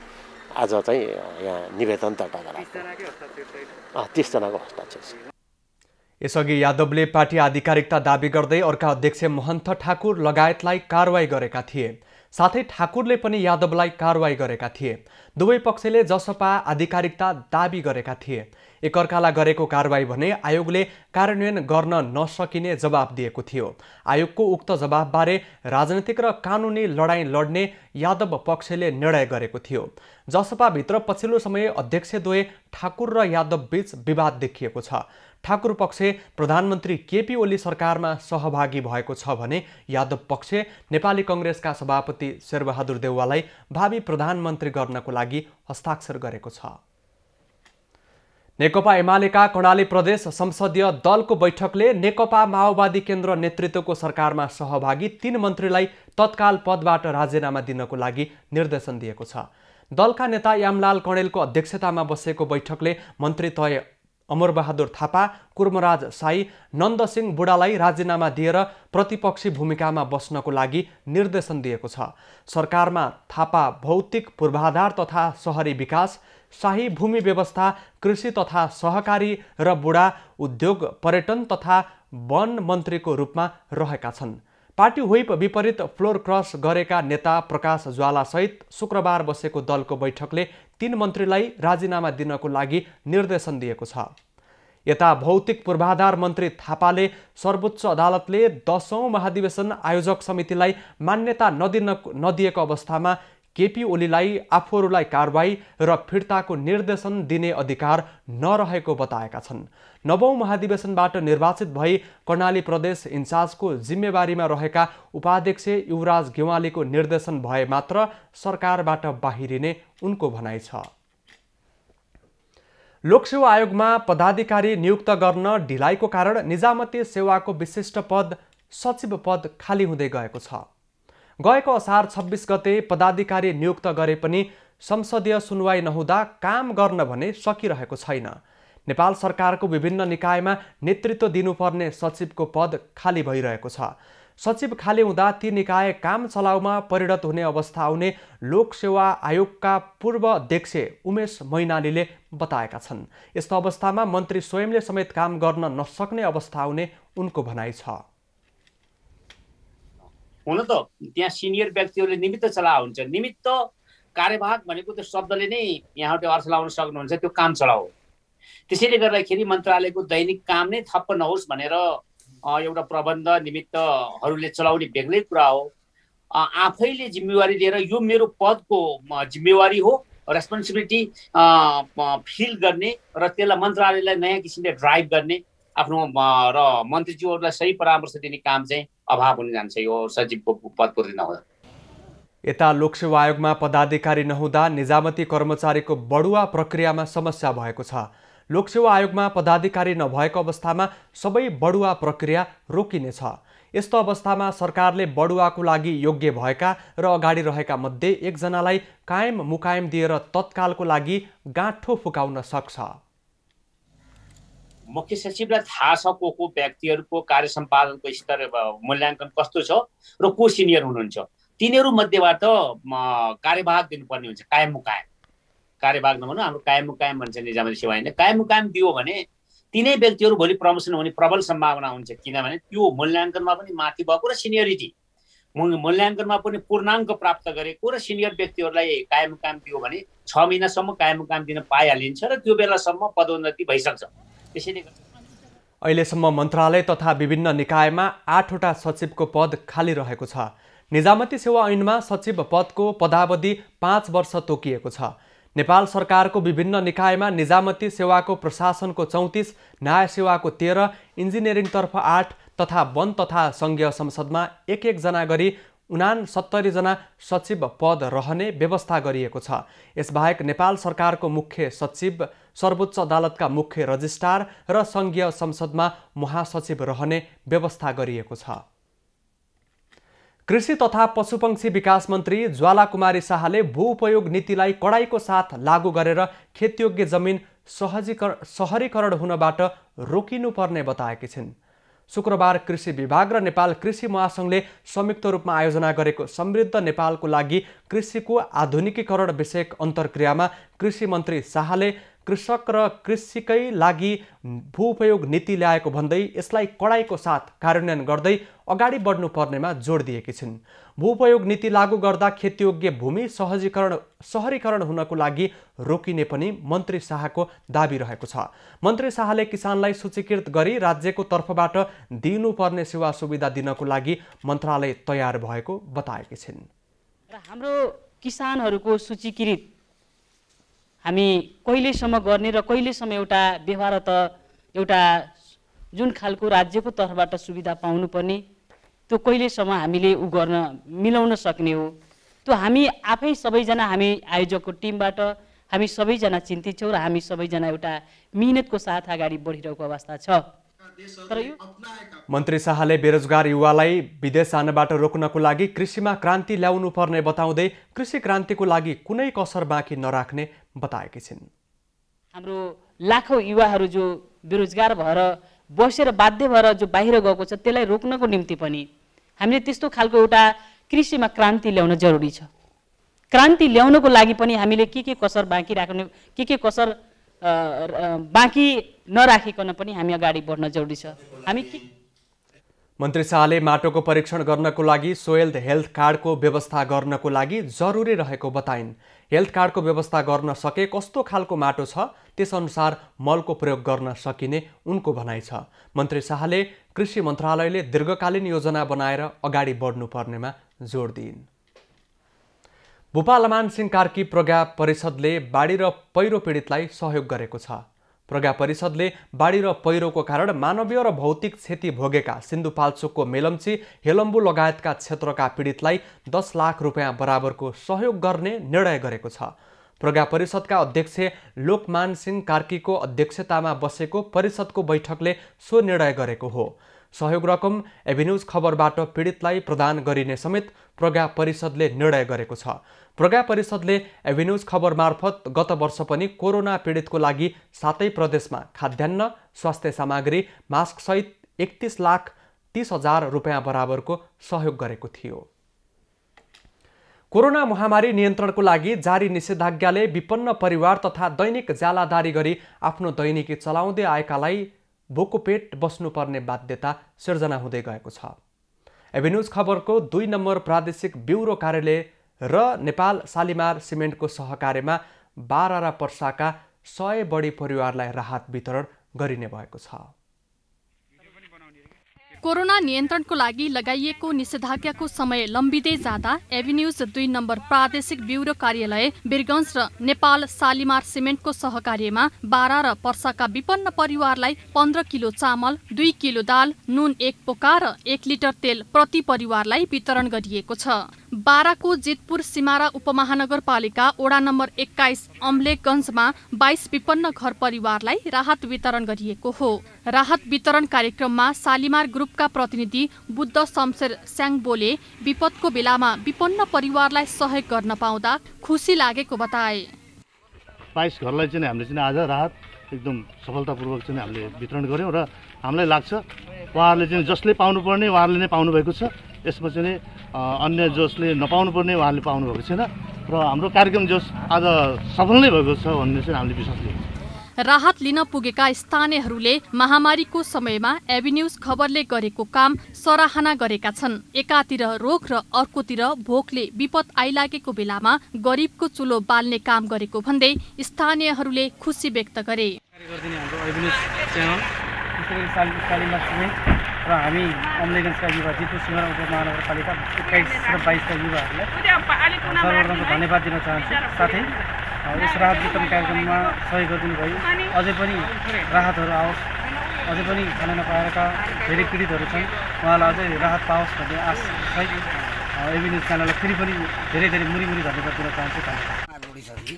आज चाहिँ यहाँ निवेदन दर्ता गराएको 30 जनाको हस्ताक्षर। यसअघि यादवले पार्टी आधिकारिकता दाबी गर्दै अर्का अध्यक्ष महन्त ठाकुर लगायतलाई कारवाही गरेका थिए। साथै ठाकुरले पनि यादवलाई कारवाही गरेका थिए। दुवै पक्षले जसपा आधिकारिकता दाबी गरेका थिए। एकअर्कालाई गरेको कारवाही भने आयोगले कार्यान्वयन गर्न नसकिने जवाब दिएको थियो। आयोगको उक्त जवाबबारे राजनीतिक र कानुनी लडाईँ लड्ने यादव पक्षले निर्णय गरेको थियो। जसपाभित्र पछिल्लो समय अध्यक्षद्वय ठाकुर र यादव बीच विवाद देखिएको छ। ठाकुर पक्ष प्रधानमन्त्री केपी ओली सरकारमा सहभागी भएको छ भने यादव पक्ष नेपाली कांग्रेसका सभापति शेरबहादुर देउवालाई भावी प्रधानमन्त्री गर्नको लागि हस्ताक्षर गरेको छ। नेकपा एमालेका कर्णाली प्रदेश संसदीय दलको बैठकले नेकपा माओवादी केन्द्र नेतृत्वको सरकारमा सहभागी 3 मन्त्रीलाई तत्काल पदबाट राजीनामा दिनको लागि निर्देशन दिएको छ। दलका नेता यामलाल कणेलको अध्यक्षतामा बसेको बैठकले मन्त्रीद्वय अमरबहादुर थापा, कुर्मराज साई, नन्दसिंह बुढालाई राजीनामा दिएर प्रतिपक्षी भूमिकामा बस्नको लागि निर्देशन दिएको छ। सरकारमा थापा भौतिक पूर्वाधार तथा शहरी विकास, शाही भूमि व्यवस्था, कृषि तथा सहकारी र बुढा उद्योग, पर्यटन तथा वन मन्त्रीको रूपमा रहेका छन्। पार्टी व्हिप विपरीत फ्लोर क्रस गरेका नेता प्रकाश ज्वाला सहित शुक्रबार बसेको दलको बैठकले 3 मन्त्रीलाई राजीनामा दिनको लागि निर्देशन दिएको छ। यता भौतिक पूर्वाधार मन्त्री थापाले सर्वोच्च अदालतले 10औं महाधिवेशन आयोजक समितिलाई मान्यता नदिएको अवस्थामा केपी ओलीलाई आफूहरूलाई कारवाही र फिर्ताको निर्देशन दिने अधिकार नरहेको बताएका छन्। 9औं महाधिवेशनबाट निर्वाचित भई कर्णाली प्रदेश इन्चार्जको जिम्मेवारीमा रहेका उपाध्यक्ष युवराज गेवालीको निर्देशन भए मात्र सरकारबाट बाहिरिने उनको भनाइ छ। लोकसेवा आयोगमा पदाधिकारी नियुक्त गर्न ढिलाइको कारण निजामती सेवाको विशिष्ट पद सचिव पद खाली हुँदै गएको छ। गएको असार 26 गते पदाधिकारी नियुक्त गरे पनि संसदीय सुनवाई नहुँदा काम गर्न भने सकिरहेको छैन। नेपाल सरकारको विभिन्न निकायमा नेतृत्व दिनुपर्ने सचिवको पद खाली भइरहेको छ। सचिव खाली हुँदा ती निकाय काम चलाउमा परिणत हुने अवस्था आउने लोकसेवा आयोगका पूर्व अध्यक्ष उमेश मैनालीले बताएका छन्। यस्तो अवस्थामा मन्त्री स्वयंले समेत काम गर्न नसक्ने अवस्था आउने उनको भनाइ छ। हुन त त्यहाँ सिनियर व्यक्तिहरूले निमित्त चला हुन्छ। निमित्त कार्यवाहक भनेको त्यो शब्दले नै यहाँले अर्थ लाउन सक्नुहुन्छ, त्यो काम चलाओ। त्यसैले गर्दाखेरि मन्त्रालयको दैनिक काम नै ठप्प नहोस् भनेर एउटा प्रबन्ध निमित्तहरूले चलाउने बेग्लै कुरा हो। आफैले जिम्मेवारी लिएर यो मेरो पदको जिम्मेवारी हो, रेस्पोन्सिबिलिटी फिल गर्ने र त्यसलाई मन्त्रालयलाई नयाँ किसिमले ड्राइभ गर्ने आफ्नो र मन्त्रीज्यूहरूलाई सही परामर्श दिने काम चाहिँ अभाव हुन जान्छ यो सचिवको पद पूर्ति नहुँदा। यता लोकसेवा आयोगमा पदाधिकारी नहुँदा निजामती कर्मचारीको बढुवा प्रक्रियामा समस्या भएको छ। लोकसेवा आयोगमा पदाधिकारी नभएको अवस्थामा सबै बढुवा प्रक्रिया रोकिनेछ। यस्तो अवस्थामा सरकारले बढुवाको लागि योग्य भएका र अगाडि रहेका मध्ये एकजनालाई कायम मुकायम दिएर तत्कालको लागि गाँठो फुकाउन सक्छ। मुख्य सचिवलाई थाहा छ को व्यक्तिहरूको कार्य सम्पादनको स्तर मूल्याङ्कन कस्तो छ र को सिनियर हुनुहुन्छ। तिनीहरू मध्येबाट कार्यवाहक दिनुपर्ने हुन्छ। कायम मुकायम, कार्यवाहक नभनौँ, हाम्रो कायम मुकायम भन्छ निजामती सेवा ऐनले। कायम मुकायम दियो भने तिनै व्यक्तिहरू भोलि प्रमोसन हुने प्रबल सम्भावना हुन्छ। किनभने त्यो मूल्याङ्कनमा पनि माथि भएको र सिनियरिटी मूल्याङ्कनमा पनि पूर्णाङ्क प्राप्त गरेको र सिनियर व्यक्तिहरूलाई कायम मुकायम दियो भने 6 महिनासम्म कायम मुकायम दिन पाइहालिन्छ र त्यो बेलासम्म पदोन्नति भइसक्छ। त्यसैले अहिलेसम्म मन्त्रालय तथा विभिन्न निकायमा 8वटा सचिवको पद खाली रहेको छ। निजामती सेवा ऐनमा सचिव पदको पदावधि 5 वर्ष तोकिएको छ। नेपाल सरकारको विभिन्न निकायमा निजामती सेवाको प्रशासनको 34, न्याय सेवाको 13, इन्जिनियरिङतर्फ 8 तथा वन तथा सङ्घीय संसदमा 1-1 जना गरी 69 जना सचिव पद रहने व्यवस्था गरिएको छ। यसबाहेक नेपाल सरकारको मुख्य सचिव, सर्वोच्च अदालतका मुख्य रजिस्ट्रार र सङ्घीय संसदमा महासचिव रहने व्यवस्था गरिएको छ। कृषि तथा पशुपक्षी विकास मन्त्री ज्वालाकुमारी शाहले भूउपयोग नीतिलाई कडाइको साथ लागू गरेर खेतयोग्य जमिन सहरीकरण हुनबाट रोकिनुपर्ने बताएकी छिन्। शुक्रबार कृषि विभाग र नेपाल कृषि महासंघले संयुक्त रूपमा आयोजना गरेको समृद्ध नेपालको लागि कृषिको आधुनिकीकरण विषयक अन्तर्क्रियामा कृषि मन्त्री शाहले कृषक र कृषिकै लागि भूउपयोग नीति ल्याएको भन्दै यसलाई कडाइको साथ कार्यान्वयन गर्दै अगाडि बढ्नुपर्नेमा जोड दिएकी छिन्। भूउपयोग नीति लागू गर्दा खेतीयोग्य भूमि सहरीकरण हुनको लागि रोकिने पनि मन्त्री शाहको दाबी रहेको छ। मन्त्री शाहले किसानलाई सूचीकृत गरी राज्यको तर्फबाट दिनुपर्ने सेवा सुविधा दिनको लागि मन्त्रालय तयार भएको बताएकी छिन्। हाम्रो किसानहरूको सूचीकृत हामी कहिलेसम्म गर्ने र कहिलेसम्म एउटा व्यवहार एउटा जुन खालको राज्यको तर्फबाट सुविधा पाउनुपर्ने त्यो कहिलेसम्म हामीले गर्न मिलाउन सक्ने हो, त्यो हामी आफै सबैजना हामी आयोजकको टिमबाट हामी सबैजना चिन्तित छौँ र हामी सबैजना एउटा मिहिनेतको साथ अगाडि बढिरहेको अवस्था छ। मन्त्री शाहले बेरोजगार युवालाई विदेश जानबाट रोक्नको लागि कृषिमा क्रान्ति ल्याउनु पर्ने बताउँदै कृषि क्रान्तिको लागि कुनै कसर बाँकी नराख्ने बताएकी छिन्। हाम्रो लाखौं युवाहरू जो बेरोजगार भएर बसेर बाध्य भएर जो बाहिर गएको छ त्यसलाई रोक्नको निम्ति पनि हामीले त्यस्तो खालको एउटा कृषिमा क्रान्ति ल्याउन जरुरी छ। क्रान्ति ल्याउनको लागि पनि हामीले के कसर बाँकी राख्ने के कसर बाँकी नराखिकन पनि हामी अगाडि बढ्न जरुरी छ। मन्त्री शाहले माटोको परीक्षण गर्नको लागि सोइल हेल्थ कार्डको व्यवस्था गर्नको लागि जरुरी रहेको बताइन्। हेल्थ कार्डको व्यवस्था गर्न सके कस्तो खालको माटो छ त्यसअनुसार मलको प्रयोग गर्न सकिने उनको भनाइ छ। मन्त्री शाहले कृषि मन्त्रालयले दीर्घकालीन योजना बनाएर अगाडि बढ्नुपर्नेमा जोड दिइन्। भूपाल अमान सिंह कार्की प्रज्ञा परिषदले बाढी र पहिरो पीडितलाई सहयोग गरेको छ। प्रज्ञा परिषदले बाढी र पहिरोको कारण मानवीय र भौतिक क्षति भोगेका सिन्धुपाल्चोकको मेलम्ची, हेलम्बु लगायतका क्षेत्रका पीडितलाई 10 लाख रुपियाँ बराबरको सहयोग गर्ने निर्णय गरेको छ। प्रज्ञा परिषदका अध्यक्ष लोकमान सिंह कार्कीको अध्यक्षतामा बसेको परिषदको बैठकले सो निर्णय गरेको हो। सहयोग रकम एभिन्यूज खबरबाट पीडितलाई प्रदान गरिने समेत प्रज्ञा परिषदले निर्णय गरेको छ। प्रज्ञा परिषदले एभिन्यूज खबर मार्फत गत वर्ष पनि कोरोना पीडितको लागि 7 प्रदेशमा खाद्यान्न, स्वास्थ्य सामग्री, मास्क सहित 31,30,000 रुपियाँ बराबरको सहयोग गरेको थियो। कोरोना महामारी नियन्त्रणको लागि जारी निषेधाज्ञाले विपन्न परिवार तथा दैनिक ज्यालादारी गरी आफ्नो दैनिकी चलाउँदै आएकालाई भोको पेट बस्नुपर्ने बाध्यता सिर्जना हुँदै गएको छ। एभिन्यूज खबरको 2 नम्बर प्रादेशिक ब्युरो कार्यालय र नेपाल शालिमार सिमेन्टको सहकार्यमा बारा र पर्साका 100 बढी परिवारलाई राहत वितरण गरिने भएको छ। कोरोना नियन्त्रणको लागि लगाइएको निषेधाज्ञाको समय लम्बिँदै जाँदा एभिन्यूज 2 नम्बर प्रादेशिक ब्युरो कार्यालय वीरगञ्ज र नेपाल शालिमार सिमेन्टको सहकार्यमा बारा र पर्साका विपन्न परिवारलाई 15 किलो चामल, 2 किलो दाल, नुन 1 पोका र 1 लिटर तेल प्रति परिवारलाई वितरण गरिएको छ। बाराको जितपुर सिमारा उपमहानगरपालिका वडा नम्बर 21 अम्लेखगञ्जमा 22 विपन्न घर परिवारलाई राहत वितरण गरिएको हो। राहत वितरण कार्यक्रममा शालिमार ग्रुपका प्रतिनिधि बुद्ध शमशेर स्याङबोले विपदको बेलामा विपन्न परिवारलाई सहयोग गर्न पाउँदा खुसी लागेको बताए। 22 घरलाई चाहिँ हामीले चाहिँ आज राहत एकदम सफलतापूर्वक चाहिँ हामीले वितरण गर्यौं र हामीलाई लाग्छ उहाँहरूले चाहिँ जसले पाउनुपर्ने उहाँहरूले नै पाउनु भएको छ। यसमा चाहिँ अन्य जसले नपाउनु पर्ने उहाँहरूले पाउनु भएको छैन र हाम्रो कार्यक्रम जस आज सफल नै भएको छ भन्ने चाहिँ हामीले विश्वास लिएको छ। राहत लिन पुगेका स्थानीयहरूले महामारीको समयमा एभिन्यूज खबरले गरेको काम सराहना गरेका छन्। एकातिर रोग र अर्कोतिर भोकले विपद आइलागेको बेलामा गरिबको चुलो बाल्ने काम गरेको भन्दै स्थानीयहरूले खुसी व्यक्त गरे। र हामी अम्लेखगञ्जका युवा जितपुर सिमारा उपमहानगरपालिका 21 र 22 का युवाहरूलाई सर्वप्रथम धन्यवाद दिन चाहन्छु। साथै यस राहत वितरण कार्यक्रममा सहयोग गरिदिनु भयो। अझै पनि राहतहरू आओस्, अझै पनि खाना नपाएका धेरै पीडितहरू छन्, उहाँलाई अझै राहत पाओस् भन्ने आशा सहित एभिन्यूज च्यानललाई फेरि पनि धेरै धेरै मुरी धन्यवाद दिन चाहन्छु।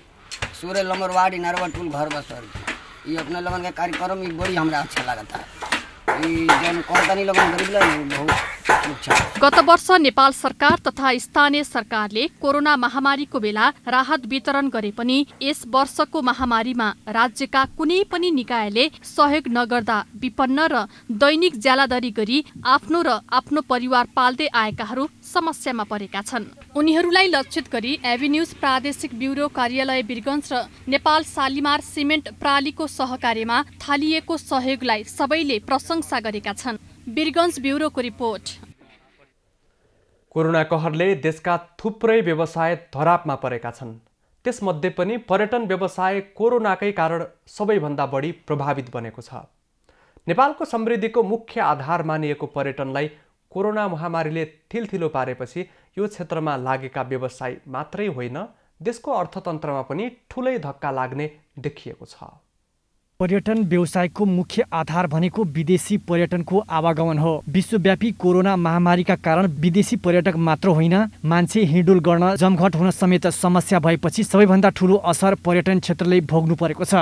सूर्य नंबर वार्ड इनारवा टूल घर बसर ये अपना लगन का कार्यक्रम ये बड़ी हमरा अच्छा लगता है। गत वर्ष नेपाल सरकार तथा स्थानीय सरकारले कोरोना महामारीको बेला राहत वितरण गरे पनि यस वर्षको महामारीमा राज्यका कुनै पनि निकायले सहयोग नगर्दा विपन्न र दैनिक ज्यालादारी गरी आफ्नो र आफ्नो परिवार पाल्दै आएकाहरू समस्यामा परेका छन्। उनीहरूलाई लक्षित गरी एभिन्यूज प्रादेशिक ब्युरो कार्यालय वीरगञ्ज र नेपाल शालिमार सिमेन्ट प्रालीको सहकार्यमा थालिएको सहयोगलाई सबैले प्रशंसा गरेका छन्। वीरगञ्ज ब्युरोको रिपोर्ट। कोरोना कहरले देशका थुप्रै व्यवसाय धरापमा परेका छन्। त्यसमध्ये पनि पर्यटन व्यवसाय कोरोनाकै कारण सबैभन्दा बढी प्रभावित बनेको छ। नेपालको समृद्धिको मुख्य आधार मानिएको पर्यटनलाई कोरोना महामारीले थिलथिलो पारेपछि यो क्षेत्रमा लागेका व्यवसाय मात्रै होइन, देशको अर्थतन्त्रमा पनि ठुलै धक्का लाग्ने देखिएको छ। पर्यटन व्यवसायको मुख्य आधार भनेको विदेशी पर्यटनको आवागमन हो। विश्वव्यापी कोरोना महामारीका कारण विदेशी पर्यटक मात्र होइन, मान्छे हिँडुल गर्न जमघट हुन समेत समस्या भएपछि सबैभन्दा ठुलो असर पर्यटन क्षेत्रले भोग्नु परेको छ।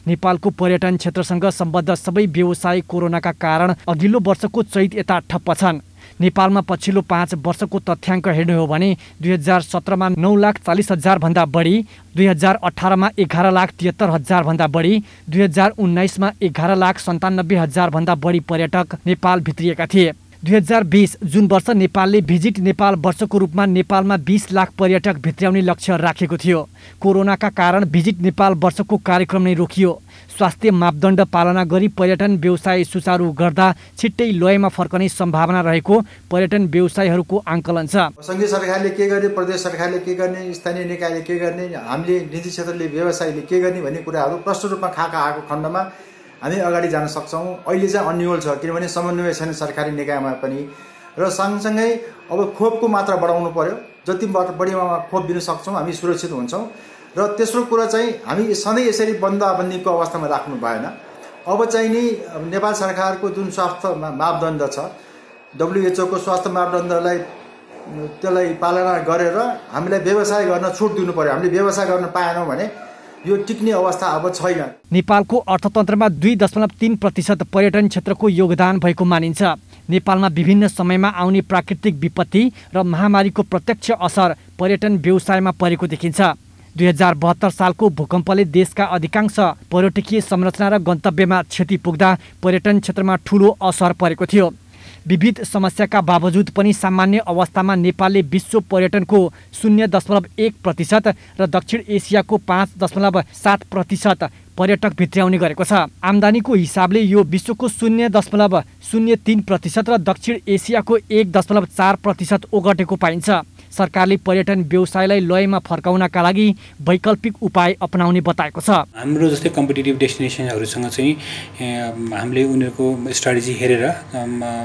नेपालको पर्यटन क्षेत्रसँग सम्बद्ध सबै व्यवसाय कोरोनाका कारण अघिल्लो वर्षको चैत यता ठप्प छन्। नेपालमा पछिल्लो 5 वर्षको तथ्याङ्क हेर्ने हो भने 2017मा 9,40,000 भन्दा बढी, 2018मा 11,73,000 भन्दा बढी, 2019मा 11,97,000 भन्दा बढी पर्यटक नेपाल भित्रिएका थिए। 2020 जुन वर्ष नेपालले भिजिट नेपाल वर्षको रूपमा नेपालमा 20 लाख पर्यटक भित्र्याउने लक्ष्य राखेको थियो। कोरोनाका कारण भिजिट नेपाल वर्षको कार्यक्रम नै रोकियो। स्वास्थ्य मापदण्ड पालना गरी पर्यटन व्यवसाय सुचारू गर्दा छिट्टै लयमा फर्कने सम्भावना रहेको पर्यटन व्यवसायीहरूको आङ्कलन छ। सङ्घीय सरकारले के गर्ने, प्रदेश सरकारले के गर्ने, स्थानीय निकायले के गर्ने, हामीले निजी क्षेत्रले व्यवसायले के गर्ने भन्ने कुराहरू प्रष्ट रूपमा खाका आएको खण्डमा हामी अगाडि जान सक्छौँ। अहिले चाहिँ अन्यल छ, किनभने समन्वय छैन सरकारी निकायमा पनि, र सँगसँगै अब खोपको मात्रा बढाउनु पर्यो। जति बढी खोप दिन सक्छौँ हामी सुरक्षित हुन्छौँ। र तेस्रो कुरा चाहिँ हामी सधैँ यसरी बन्दबन्दीको अवस्थामा राख्नु भएन। अब चाहिँ नि नेपाल सरकारको जुन स्वास्थ्य मापदण्ड छ, WHO को स्वास्थ्य मापदण्डलाई त्यसलाई पालना गरेर हामीलाई व्यवसाय गर्न छुट दिनु पर्यो। हामीले व्यवसाय गर्न पाएनौँ भने यो टिक्ने अवस्था अब छैन। नेपालको अर्थतन्त्रमा 2.3% पर्यटन क्षेत्रको योगदान भएको मानिन्छ। नेपालमा विभिन्न समयमा आउने प्राकृतिक विपत्ति र महामारीको प्रत्यक्ष असर पर्यटन व्यवसायमा परेको देखिन्छ। 2072 सालको भूकम्पले देशका अधिकांश पर्यटकीय संरचना र गन्तव्यमा क्षति पुग्दा पर्यटन क्षेत्रमा ठूलो असर परेको थियो। विविध समस्याका बावजुद पनि सामान्य अवस्थामा नेपालले विश्व पर्यटनको 0.1% र दक्षिण एसियाको 5.7% पर्यटक भित्र्याउने गरेको छ। आम्दानीको हिसाबले यो विश्वको 0.03% र दक्षिण एसियाको 1.4% ओगटेको पाइन्छ। सरकारले पर्यटन व्यवसायलाई लयमा फर्काउनका लागि वैकल्पिक उपाय अपनाउने बताएको छ। हाम्रो जस्तै कम्पिटिटिभ डेस्टिनेसनहरूसँग चाहिँ हामीले उनीहरूको स्ट्राटेजी हेरेर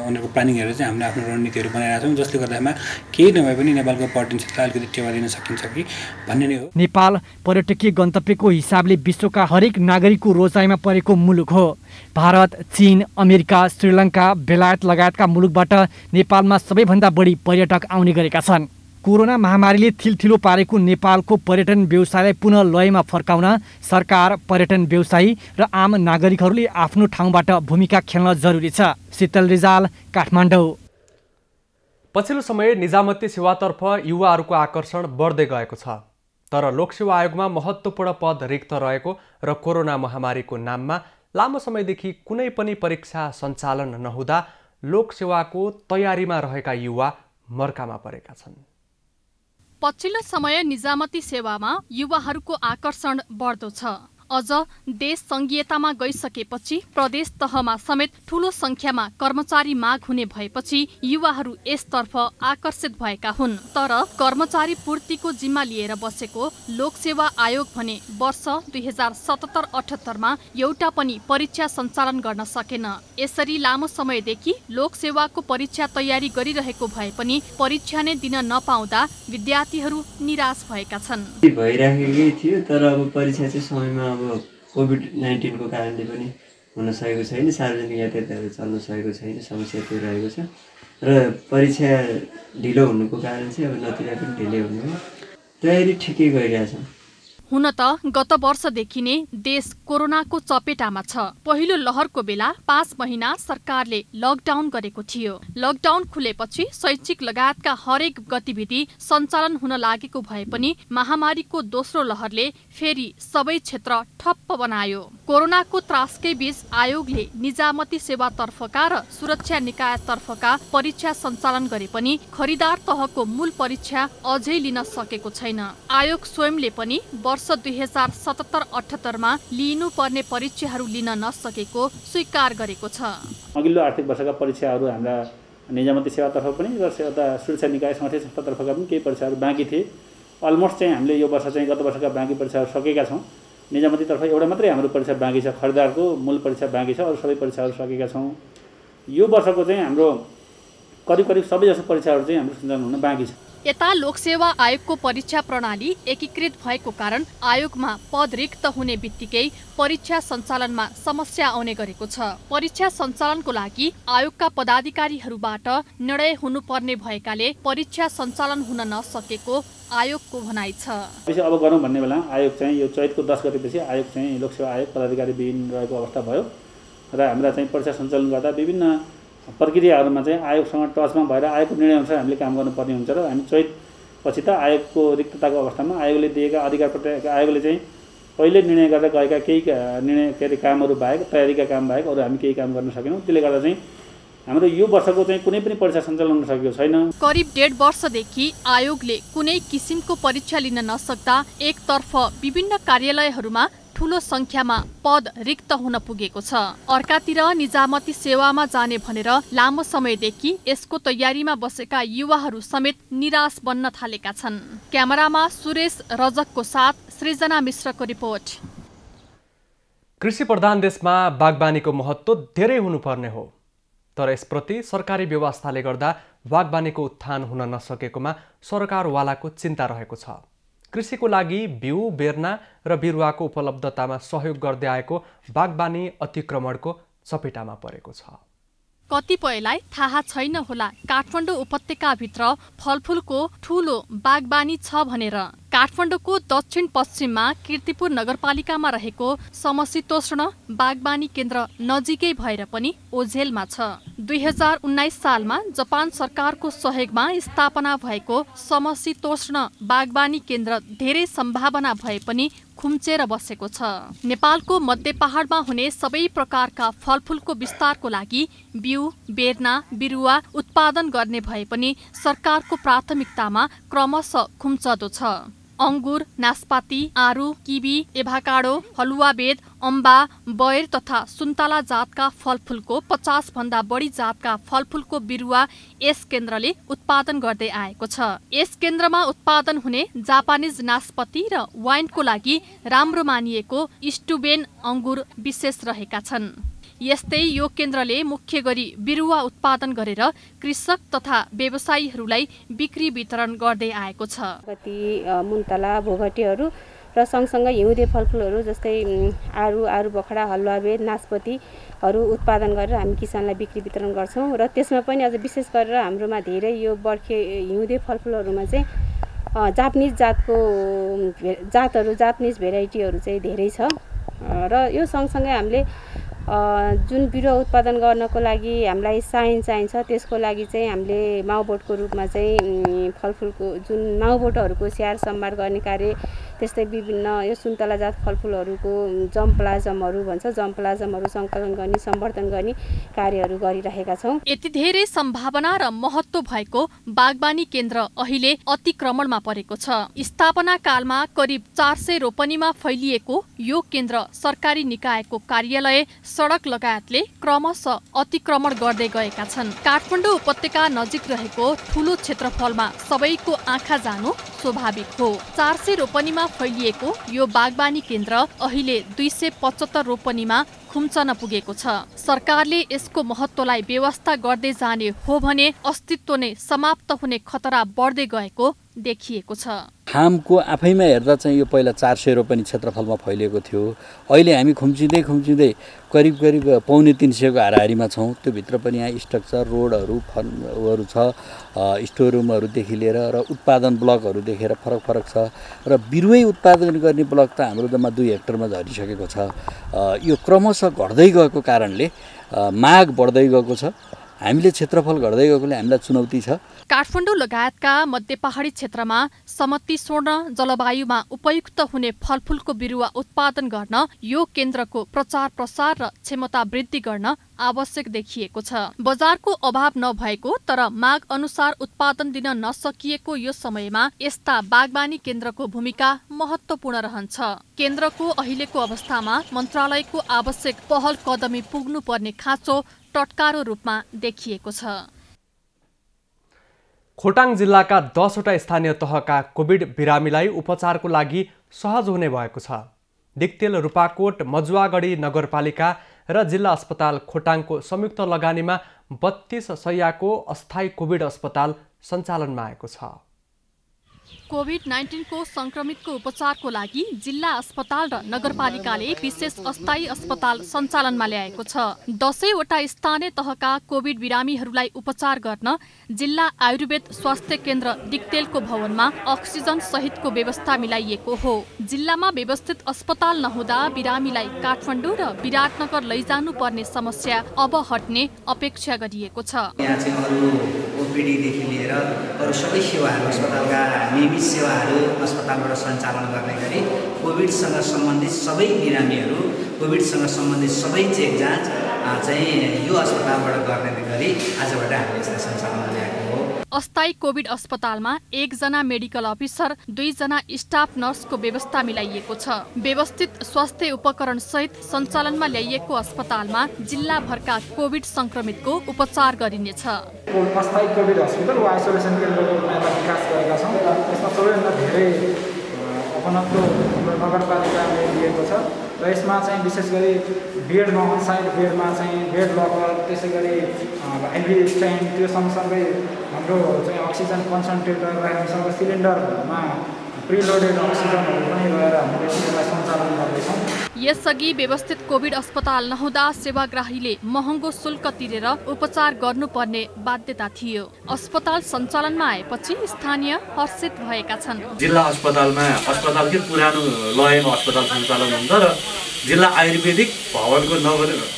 उनीहरूको प्लानिङ हेरेर चाहिँ हामीले आफ्नो रणनीतिहरू बनाइरहेका छौँ, जसले गर्दामा केही नभए पनि नेपालको पर्यटन क्षेत्रलाई अलिकति टेवा दिन सकिन्छ कि भन्ने नै हो। नेपाल पर्यटकीय गन्तव्यको हिसाबले विश्वका हरेक नागरिकको रोजाइमा परेको मुलुक हो। भारत, चीन, अमेरिका, श्रीलङ्का, बेलायत लगायतका मुलुकबाट नेपालमा सबैभन्दा बढी पर्यटक आउने गरेका छन्। कोरोना महामारीले थिलथिलो पारेको नेपालको पर्यटन व्यवसायलाई पुनः लयमा फर्काउन सरकार, पर्यटन व्यवसायी र आम नागरिकहरूले आफ्नो ठाउँबाट भूमिका खेल्न जरुरी छ। शीतल रिजाल, काठमाडौँ। पछिल्लो समय निजामती सेवातर्फ युवाहरूको आकर्षण बढ्दै गएको छ, तर लोकसेवा आयोगमा महत्त्वपूर्ण पद रिक्त रहेको र कोरोना महामारीको नाममा लामो समयदेखि कुनै पनि परीक्षा सञ्चालन नहुँदा लोकसेवाको तयारीमा रहेका युवा मर्कामा परेका छन्। पछिल्लो समय निजामती सेवामा युवाहरूको आकर्षण बढ्दो छ। अझ देश संघीयतामा गइसकेपछि प्रदेश तहमा समेत ठूलो संख्यामा कर्मचारी माग हुने भएपछि युवाहरू यसतर्फ आकर्षित भएका हुन्। तर कर्मचारी पूर्तिको जिम्मा लिएर बसेको लोकसेवा आयोग भने वर्ष 2077-78मा एउटा पनि परीक्षा सञ्चालन गर्न सकेन। यसरी लामो समयदेखि लोकसेवाको परीक्षा तयारी गरिरहेको भए पनि परीक्षा नै दिन नपाउँदा विद्यार्थीहरू निराश भएका छन्। भइराखेकै थियो, तर अब परीक्षा चाहिँ समयमा कोभिड-19 को कारणले पनि हुन सकेको छैन, सार्वजनिक यातायातहरू चल्न सकेको छैन, समस्या त्यो रहेको छ र परीक्षा ढिलो हुनुको कारण चाहिँ अब नतिजा पनि ढिलै हुने हो। तयारी ठिकै गरिरहेछौँ। हुन त गत वर्षदेखि नै देश कोरोनाको चपेटामा छ। पहिलो लहरको बेला 5 महिना सरकारले लकडाउन गरेको थियो। लकडाउन खुलेपछि शैक्षिक लगायतका हरेक गतिविधि सञ्चालन हुन लागेको भए पनि महामारीको दोस्रो लहरले फेरि सबै क्षेत्र ठप्प बनायो। कोरोनाको त्रासकै बीच आयोगले निजामती सेवातर्फका र सुरक्षा निकायतर्फका परीक्षा सञ्चालन गरे पनि खरिदार तहको मूल परीक्षा अझै लिन सकेको छैन। आयोग स्वयंले पनि वर्ष 2077-78 मा लिनुपर्ने परीक्षाहरू लिन नसकेको स्वीकार गरेको छ। अघिल्लो आर्थिक वर्षका परीक्षाहरू हाम्रा निजामती सेवातर्फ पनि र सुरक्षा निकाय संस्था संस्थातर्फका पनि केही परीक्षाहरू बाँकी थिए। अलमोस्ट चाहिँ हामीले यो वर्ष चाहिँ गत वर्षका बाँकी परीक्षाहरू सकेका छौँ। निजामतीतर्फ एउटा मात्रै हाम्रो परीक्षा बाँकी छ, खरिदारको मूल परीक्षा बाँकी छ, अरू सबै परीक्षाहरू सकेका छौँ। यो वर्षको चाहिँ हाम्रो करिब सबैजसो परीक्षाहरू चाहिँ हाम्रो सञ्चालन हुन बाँकी छ। यता लोकसेवा आयोगको परीक्षा प्रणाली एकीकृत भएको कारण आयोगमा पद रिक्त हुने बित्तिकै परीक्षा सञ्चालनमा समस्या आउने गरेको छ। परीक्षा सञ्चालनको लागि आयोगका पदाधिकारीहरूबाट निर्णय हुनुपर्ने भएकाले परीक्षा सञ्चालन हुन नसकेको आयोगको भनाइ छ। अब गरौँ भन्ने बेला आयोग चाहिँ यो चैतको 10 गतेपछि आयोग चाहिँ लोकसेवा आयोग पदाधिकारी विहीन रहेको अवस्था भयो र हाम्रा चाहिँ परीक्षा सञ्चालन गर्दा विभिन्न प्रक्रियाहरूमा चाहिँ आयोगसँग टचमा भएर आयोगको निर्णयअनुसार हामीले काम गर्नुपर्ने हुन्छ र हामी चैतपछि त आयोगको रिक्तताको अवस्थामा आयोगले दिएका अधिकार आयोगले चाहिँ पहिले निर्णय गरेर गएका केही निर्णय कामहरू बाहेक तयारीका काम बाहेक अरू हामी केही काम गर्न सकेनौँ। त्यसले गर्दा चाहिँ हाम्रो यो वर्षको चाहिँ कुनै पनि परीक्षा सञ्चालन हुन सकेको छैन। करिब 1.5 वर्षदेखि आयोगले कुनै किसिमको परीक्षा लिन नसक्दा एकतर्फ विभिन्न कार्यालयहरूमा ठूलो संख्यामा पद रिक्त हुन पुगेको छ। अर्कातिर निजामती सेवामा जाने भनेर लामो समयदेखि यसको तयारीमा बसेका युवाहरू समेत निराश बन्न थालेका छन्। क्यामेरामा सुरेश रजकको साथ सृजना मिश्रको रिपोर्ट। कृषि प्रधान देशमा बागबानीको महत्त्व धेरै हुनुपर्ने हो, तर यसप्रति सरकारी व्यवस्थाले गर्दा बागबानीको उत्थान हुन नसकेकोमा सरकारवालाको चिन्ता रहेको छ। कृषिको लागि बिउ, बेर्ना र बिरुवाको उपलब्धतामा सहयोग गर्दै आएको बागबानी अतिक्रमणको चपेटामा परेको छ। कतिपयलाई थाहा छैन होला काठमाडौँ उपत्यकाभित्र फलफुलको ठूलो बागबानी छ भनेर। काठमाडौँको दक्षिण पश्चिममा कीर्तिपुर नगरपालिकामा रहेको समशीतोष्ण बागबानी केन्द्र नजिकै भएर पनि ओझेलमा छ। 2019 सालमा जापान सरकारको सहयोगमा स्थापना भएको समशीतोष्ण बागबानी केन्द्र धेरै सम्भावना भए पनि खुम्चेर बसेको छ। नेपालको मध्य पहाडमा हुने सबै प्रकारका फलफुलको विस्तारको लागि बिउ, बेर्ना, बिरुवा उत्पादन गर्ने भए पनि सरकारको प्राथमिकतामा क्रमशः खुम्चदो छ। अंगुर, नास्पाती, आरु, किवी, एभाकाडो, हलुवाबेद, अम्बा, बयर तथा सुन्तला जातका फलफुलको 50 भन्दा बढी जातका फलफुलको बिरुवा यस केन्द्रले उत्पादन गर्दै आएको छ। यस केन्द्रमा उत्पादन हुने जापानिज नास्पति र वाइनको लागि राम्रो मानिएको स्टुबेन अंगुर विशेष रहेका छन्। यस्तै यो केन्द्रले मुख्य गरी बिरुवा उत्पादन गरेर कृषक तथा व्यवसायीहरूलाई बिक्री वितरण गर्दै आएको छ। कति मुन्तला, भोगटेहरू र सँगसँगै हिउँदे फलफुलहरू जस्तै आरु बखडा, हलुवाबेद, नास्पतिहरू उत्पादन गरेर हामी किसानलाई बिक्री वितरण गर्छौँ र त्यसमा पनि अझ विशेष गरेर हाम्रोमा धेरै यो बर्खे हिउँदे फलफुलहरूमा चाहिँ जापानिज जापानिज भेराइटीहरू चाहिँ धेरै छ र यो सँगसँगै हामीले जुन बिरुवा उत्पादन गर्नको लागि हामीलाई साइन चाहिन्छ त्यसको लागि चाहिँ हामीले माउबोटको रूपमा चाहिँ फलफुलको जुन माउबोटहरूको स्याहार सम्भार गर्ने कार्य, त्यस्तै विभिन्न यो सुन्तला जात फलफुलहरूको जम्प्लाजमहरू भन्छ, जम्प्लाजमहरू सङ्कलन गर्ने, सम्वर्धन गर्ने कार्यहरू गरिरहेका छौँ। यति धेरै सम्भावना र महत्त्व भएको बागबानी केन्द्र अहिले अतिक्रमणमा परेको छ। स्थापना कालमा करिब 400 रोपनीमा फैलिएको यो केन्द्र सरकारी निकायको कार्यालय, सडक लगायतले क्रमशः अतिक्रमण गर्दै गएका छन्। काठमाडौँ उपत्यका नजिक रहेको ठूलो क्षेत्रफलमा सबैको आँखा जानु स्वाभाविक हो। 400 रोपनीमा फैलिएको यो बागबानी केन्द्र अहिले 275 रोपनीमा खुम्चन पुगेको छ। सरकारले यसको महत्त्वलाई व्यवस्था गर्दै जाने हो भने अस्तित्व नै समाप्त हुने खतरा बढ्दै गएको देखिएको छ। फार्मको आफैमा हेर्दा चाहिँ यो पहिला 400 रोपनी क्षेत्रफलमा फैलिएको थियो। अहिले हामी खुम्चिँदै करिब 2.5 को हाराहारीमा छौँ। त्यो भित्र पनि यहाँ स्ट्रक्चर, रोडहरू, फर्महरू छ, स्टोर रुमहरूदेखि लिएर र उत्पादन ब्लकहरू देखेर फरक छ र बिरुवै उत्पादन गर्ने ब्लक त हाम्रो जम्मा 2 हेक्टरमा झरिसकेको छ। यो क्रमशः घट्दै गएको कारणले माग बढ्दै गएको छ। हामीले क्षेत्रफल घट्दै गएकोले हामीलाई चुनौती छ। काठमाडौँ लगायतका मध्य पहाडी क्षेत्रमा समतिपूर्ण जलवायुमा उपयुक्त हुने फलफुलको बिरुवा उत्पादन गर्न यो केन्द्रको प्रचार प्रसार र क्षमता वृद्धि गर्न आवश्यक देखिएको छ। बजारको अभाव नभएको तर माग अनुसार उत्पादन दिन नसकिएको यो समयमा यस्ता बागवानी केन्द्रको भूमिका महत्त्वपूर्ण रहन्छ। केन्द्रको अहिलेको अवस्थामा मन्त्रालयको आवश्यक पहल कदमी पुग्नुपर्ने खाँचो टटकारो रूपमा देखिएको छ। खोटाङ जिल्लाका 10 वटा स्थानीय तहका कोभिड बिरामीलाई उपचारको लागि सहज हुने भएको छ। दिक्तेल, रूपाकोट, मजुवागढी नगरपालिका र जिल्ला अस्पताल खोटाङको संयुक्त लगानीमा 32 शय्याको अस्थायी कोभिड अस्पताल सञ्चालनमा आएको छ। कोभिड-19 को संक्रमितको उपचारको लागि जिल्ला अस्पताल र नगरपालिकाले विशेष अस्थायी अस्पताल सञ्चालनमा ल्याएको छ। 10 वटा स्थानीय तहका कोभिड बिरामीहरूलाई उपचार गर्न जिल्ला आयुर्वेद स्वास्थ्य केन्द्र दिक्तेलको भवनमा अक्सिजन सहितको व्यवस्था मिलाइएको हो। जिल्लामा व्यवस्थित अस्पताल नहुँदा बिरामीलाई काठमाडौँ र विराटनगर लैजानु पर्ने समस्या अब हट्ने अपेक्षा गरिएको छ। यहाँ चाहिँ अरू ओपीडीदेखि लिएर अरू सबै सेवाहरू अस्पतालका नियमित सेवाहरू अस्पतालबाट सञ्चालन गर्ने गरी कोभिडसँग सम्बन्धित सबै बिरामीहरू, कोभिडसँग सम्बन्धित सबै चेक जाँच चाहिँ यो अस्पतालबाट गर्ने गरी आजबाट हामीले यसलाई सञ्चालनमा ल्याएको हो। अस्थायी कोभिड अस्पतालमा 1 जना मेडिकल अफिसर, 2 जना स्टाफ नर्सको व्यवस्था मिलाइएको छ। व्यवस्थित स्वास्थ्य उपकरण सहित सञ्चालनमा ल्याइएको अस्पतालमा जिल्लाभरका कोभिड संक्रमितको उपचार गरिनेछ। अस्थायी कोभिड हस्पिटल वा आइसोलेसन केन्द्रको रूपमा विकास गरेका छौँ। यसमा सबैभन्दा धेरै अपनत्व हाम्रो नगरपालिकाले लिएको छ र यसमा चाहिँ विशेष गरी बेडमा अनसाइड बेडमा चाहिँ बेड लकर, त्यसै गरी आइभी स्ट्यान्ड, त्यो सँगसँगै हाम्रो चाहिँ अक्सिजन कन्सन्ट्रेटर राख्नेसँग सिलिन्डरमा प्रिलोडेड अक्सिजनहरू पनि रहेर हामीले यसलाई सञ्चालन गर्दैछौँ। यसअघि व्यवस्थित कोभिड अस्पताल नहुँदा सेवाग्राहीले महँगो शुल्क तिरेर उपचार गर्नुपर्ने बाध्यता थियो। अस्पताल सञ्चालनमा आएपछि स्थानीय हर्षित भएका छन्। जिल्ला अस्पतालमा अस्पतालकै पुरानो लयमा अस्पताल सञ्चालन हुन्छ र जिल्ला आयुर्वेदिक भवनको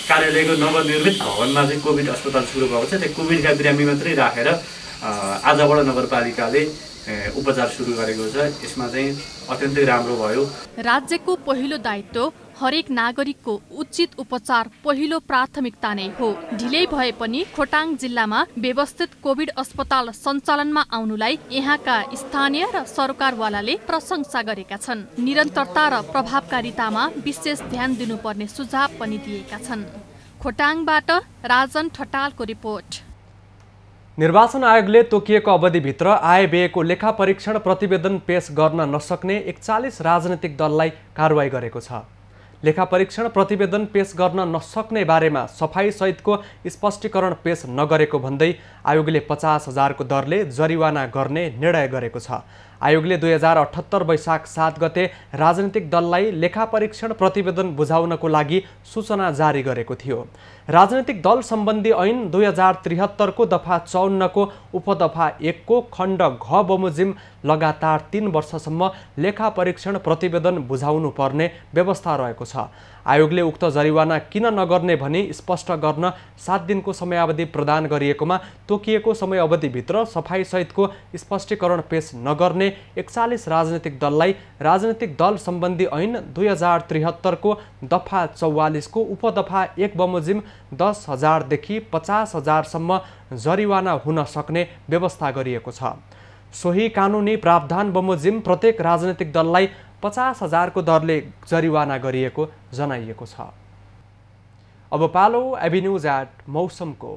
कार्यालयको नवनिर्मित भवनमा चाहिँ कोभिड अस्पताल सुरु भएको छ। त्यो कोभिडका बिरामी मात्रै राखेर आजबाट नगरपालिकाले उपचार सुरु गरेको छ। यसमा चाहिँ अत्यन्तै राम्रो भयो। राज्यको पहिलो दायित्व हरेक नागरिकको उचित उपचार पहिलो प्राथमिकता नै हो। ढिलै भए पनि खोटाङ जिल्लामा व्यवस्थित कोभिड अस्पताल सञ्चालनमा आउनुलाई यहाँका स्थानीय र सरकारवालाले प्रशंसा गरेका छन्। निरन्तरता र प्रभावकारितामा विशेष ध्यान दिनुपर्ने सुझाव पनि दिएका छन्। खोटाङबाट राजन ठटालको रिपोर्ट। निर्वाचन आयोगले तोकिएको अवधिभित्र आय व्ययको लेखा परीक्षण प्रतिवेदन पेश गर्न नसक्ने 41 राजनैतिक दललाई कारवाही गरेको छ। लेखा परीक्षण प्रतिवेदन पेश गर्न नसक्ने बारेमा सफाई सहितको स्पष्टीकरण पेश नगरेको भन्दै आयोगले 50,000 को दरले जरिवाना गर्ने निर्णय गरेको छ। आयोगले 2078 वैशाख 7 गते राजनीतिक दललाई लेखा परीक्षण प्रतिवेदन बुझाउनको लागि सूचना जारी गरेको थियो। राजनीतिक दल सम्बन्धी ऐन 2073 को दफा 54 को उपदफा 1 को खण्ड घ बमोजिम लगातार 3 वर्षसम्म लेखा परीक्षण प्रतिवेदन बुझाउनु पर्ने व्यवस्था रहेको छ। आयोगले उक्त जरिवाना किन नगर्ने भनी स्पष्ट गर्न 7 दिनको समयावधि प्रदान गरिएकोमा तोकिएको समयावधिभित्र सफाई सहितको स्पष्टीकरण पेश नगर्ने 41 राजनीतिक दललाई राजनीतिक दल सम्बन्धी ऐन 2073 को दफा 44 को उपदफा 1 बमोजिम 10,000 देखि 50,000 सम्म जरिवाना हुन सक्ने व्यवस्था गरिएको छ। सोही कानुनी प्रावधान बमोजिम प्रत्येक राजनीतिक दललाई 50,000 को दरले जरिवाना गरिएको जनाइएको छ। अब पालो एभिन्यूज एट मौसमको।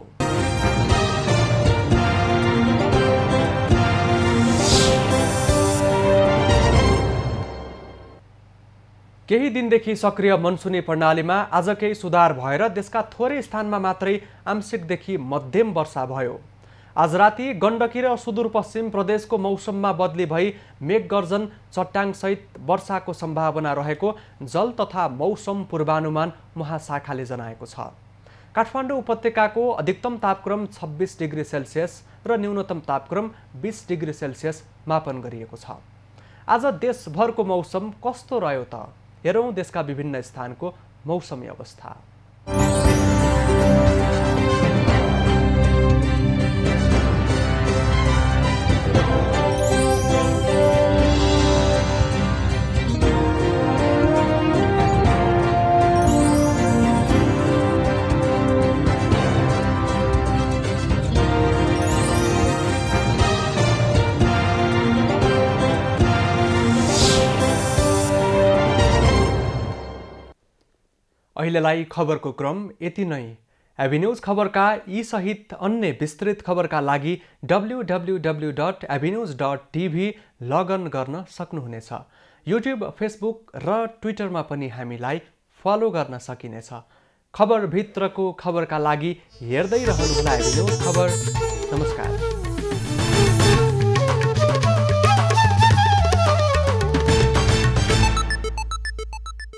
केही दिनदेखि सक्रिय मनसुनी प्रणालीमा आज केही सुधार भएर देशका थोरै स्थानमा मात्रै आंशिकदेखि मध्यम वर्षा भयो। आज राति गण्डकी र सुदूरपश्चिम प्रदेशको मौसममा बदली भई मेघगर्जन चट्याङसहित वर्षाको सम्भावना रहेको जल तथा मौसम पूर्वानुमान महाशाखाले जनाएको छ। काठमाडौँ उपत्यकाको अधिकतम तापक्रम 26 डिग्री सेल्सियस र न्यूनतम तापक्रम 20 डिग्री सेल्सियस मापन गरिएको छ। आज देशभरको मौसम कस्तो रह्यो त? हेरौँ देशका विभिन्न स्थानको मौसमी अवस्था। अहिलेलाई खबरको क्रम यति नै। एभिन्यूज खबरका यी सहित अन्य विस्तृत खबरका लागि www.avenews.tv लगइन गर्न सक्नुहुनेछ। युट्युब, फेसबुक र ट्विटरमा पनि हामीलाई फलो गर्न सकिनेछ। खबरभित्रको खबरका लागि हेर्दै रहनुहोला एभिन्यूज खबर। नमस्कार।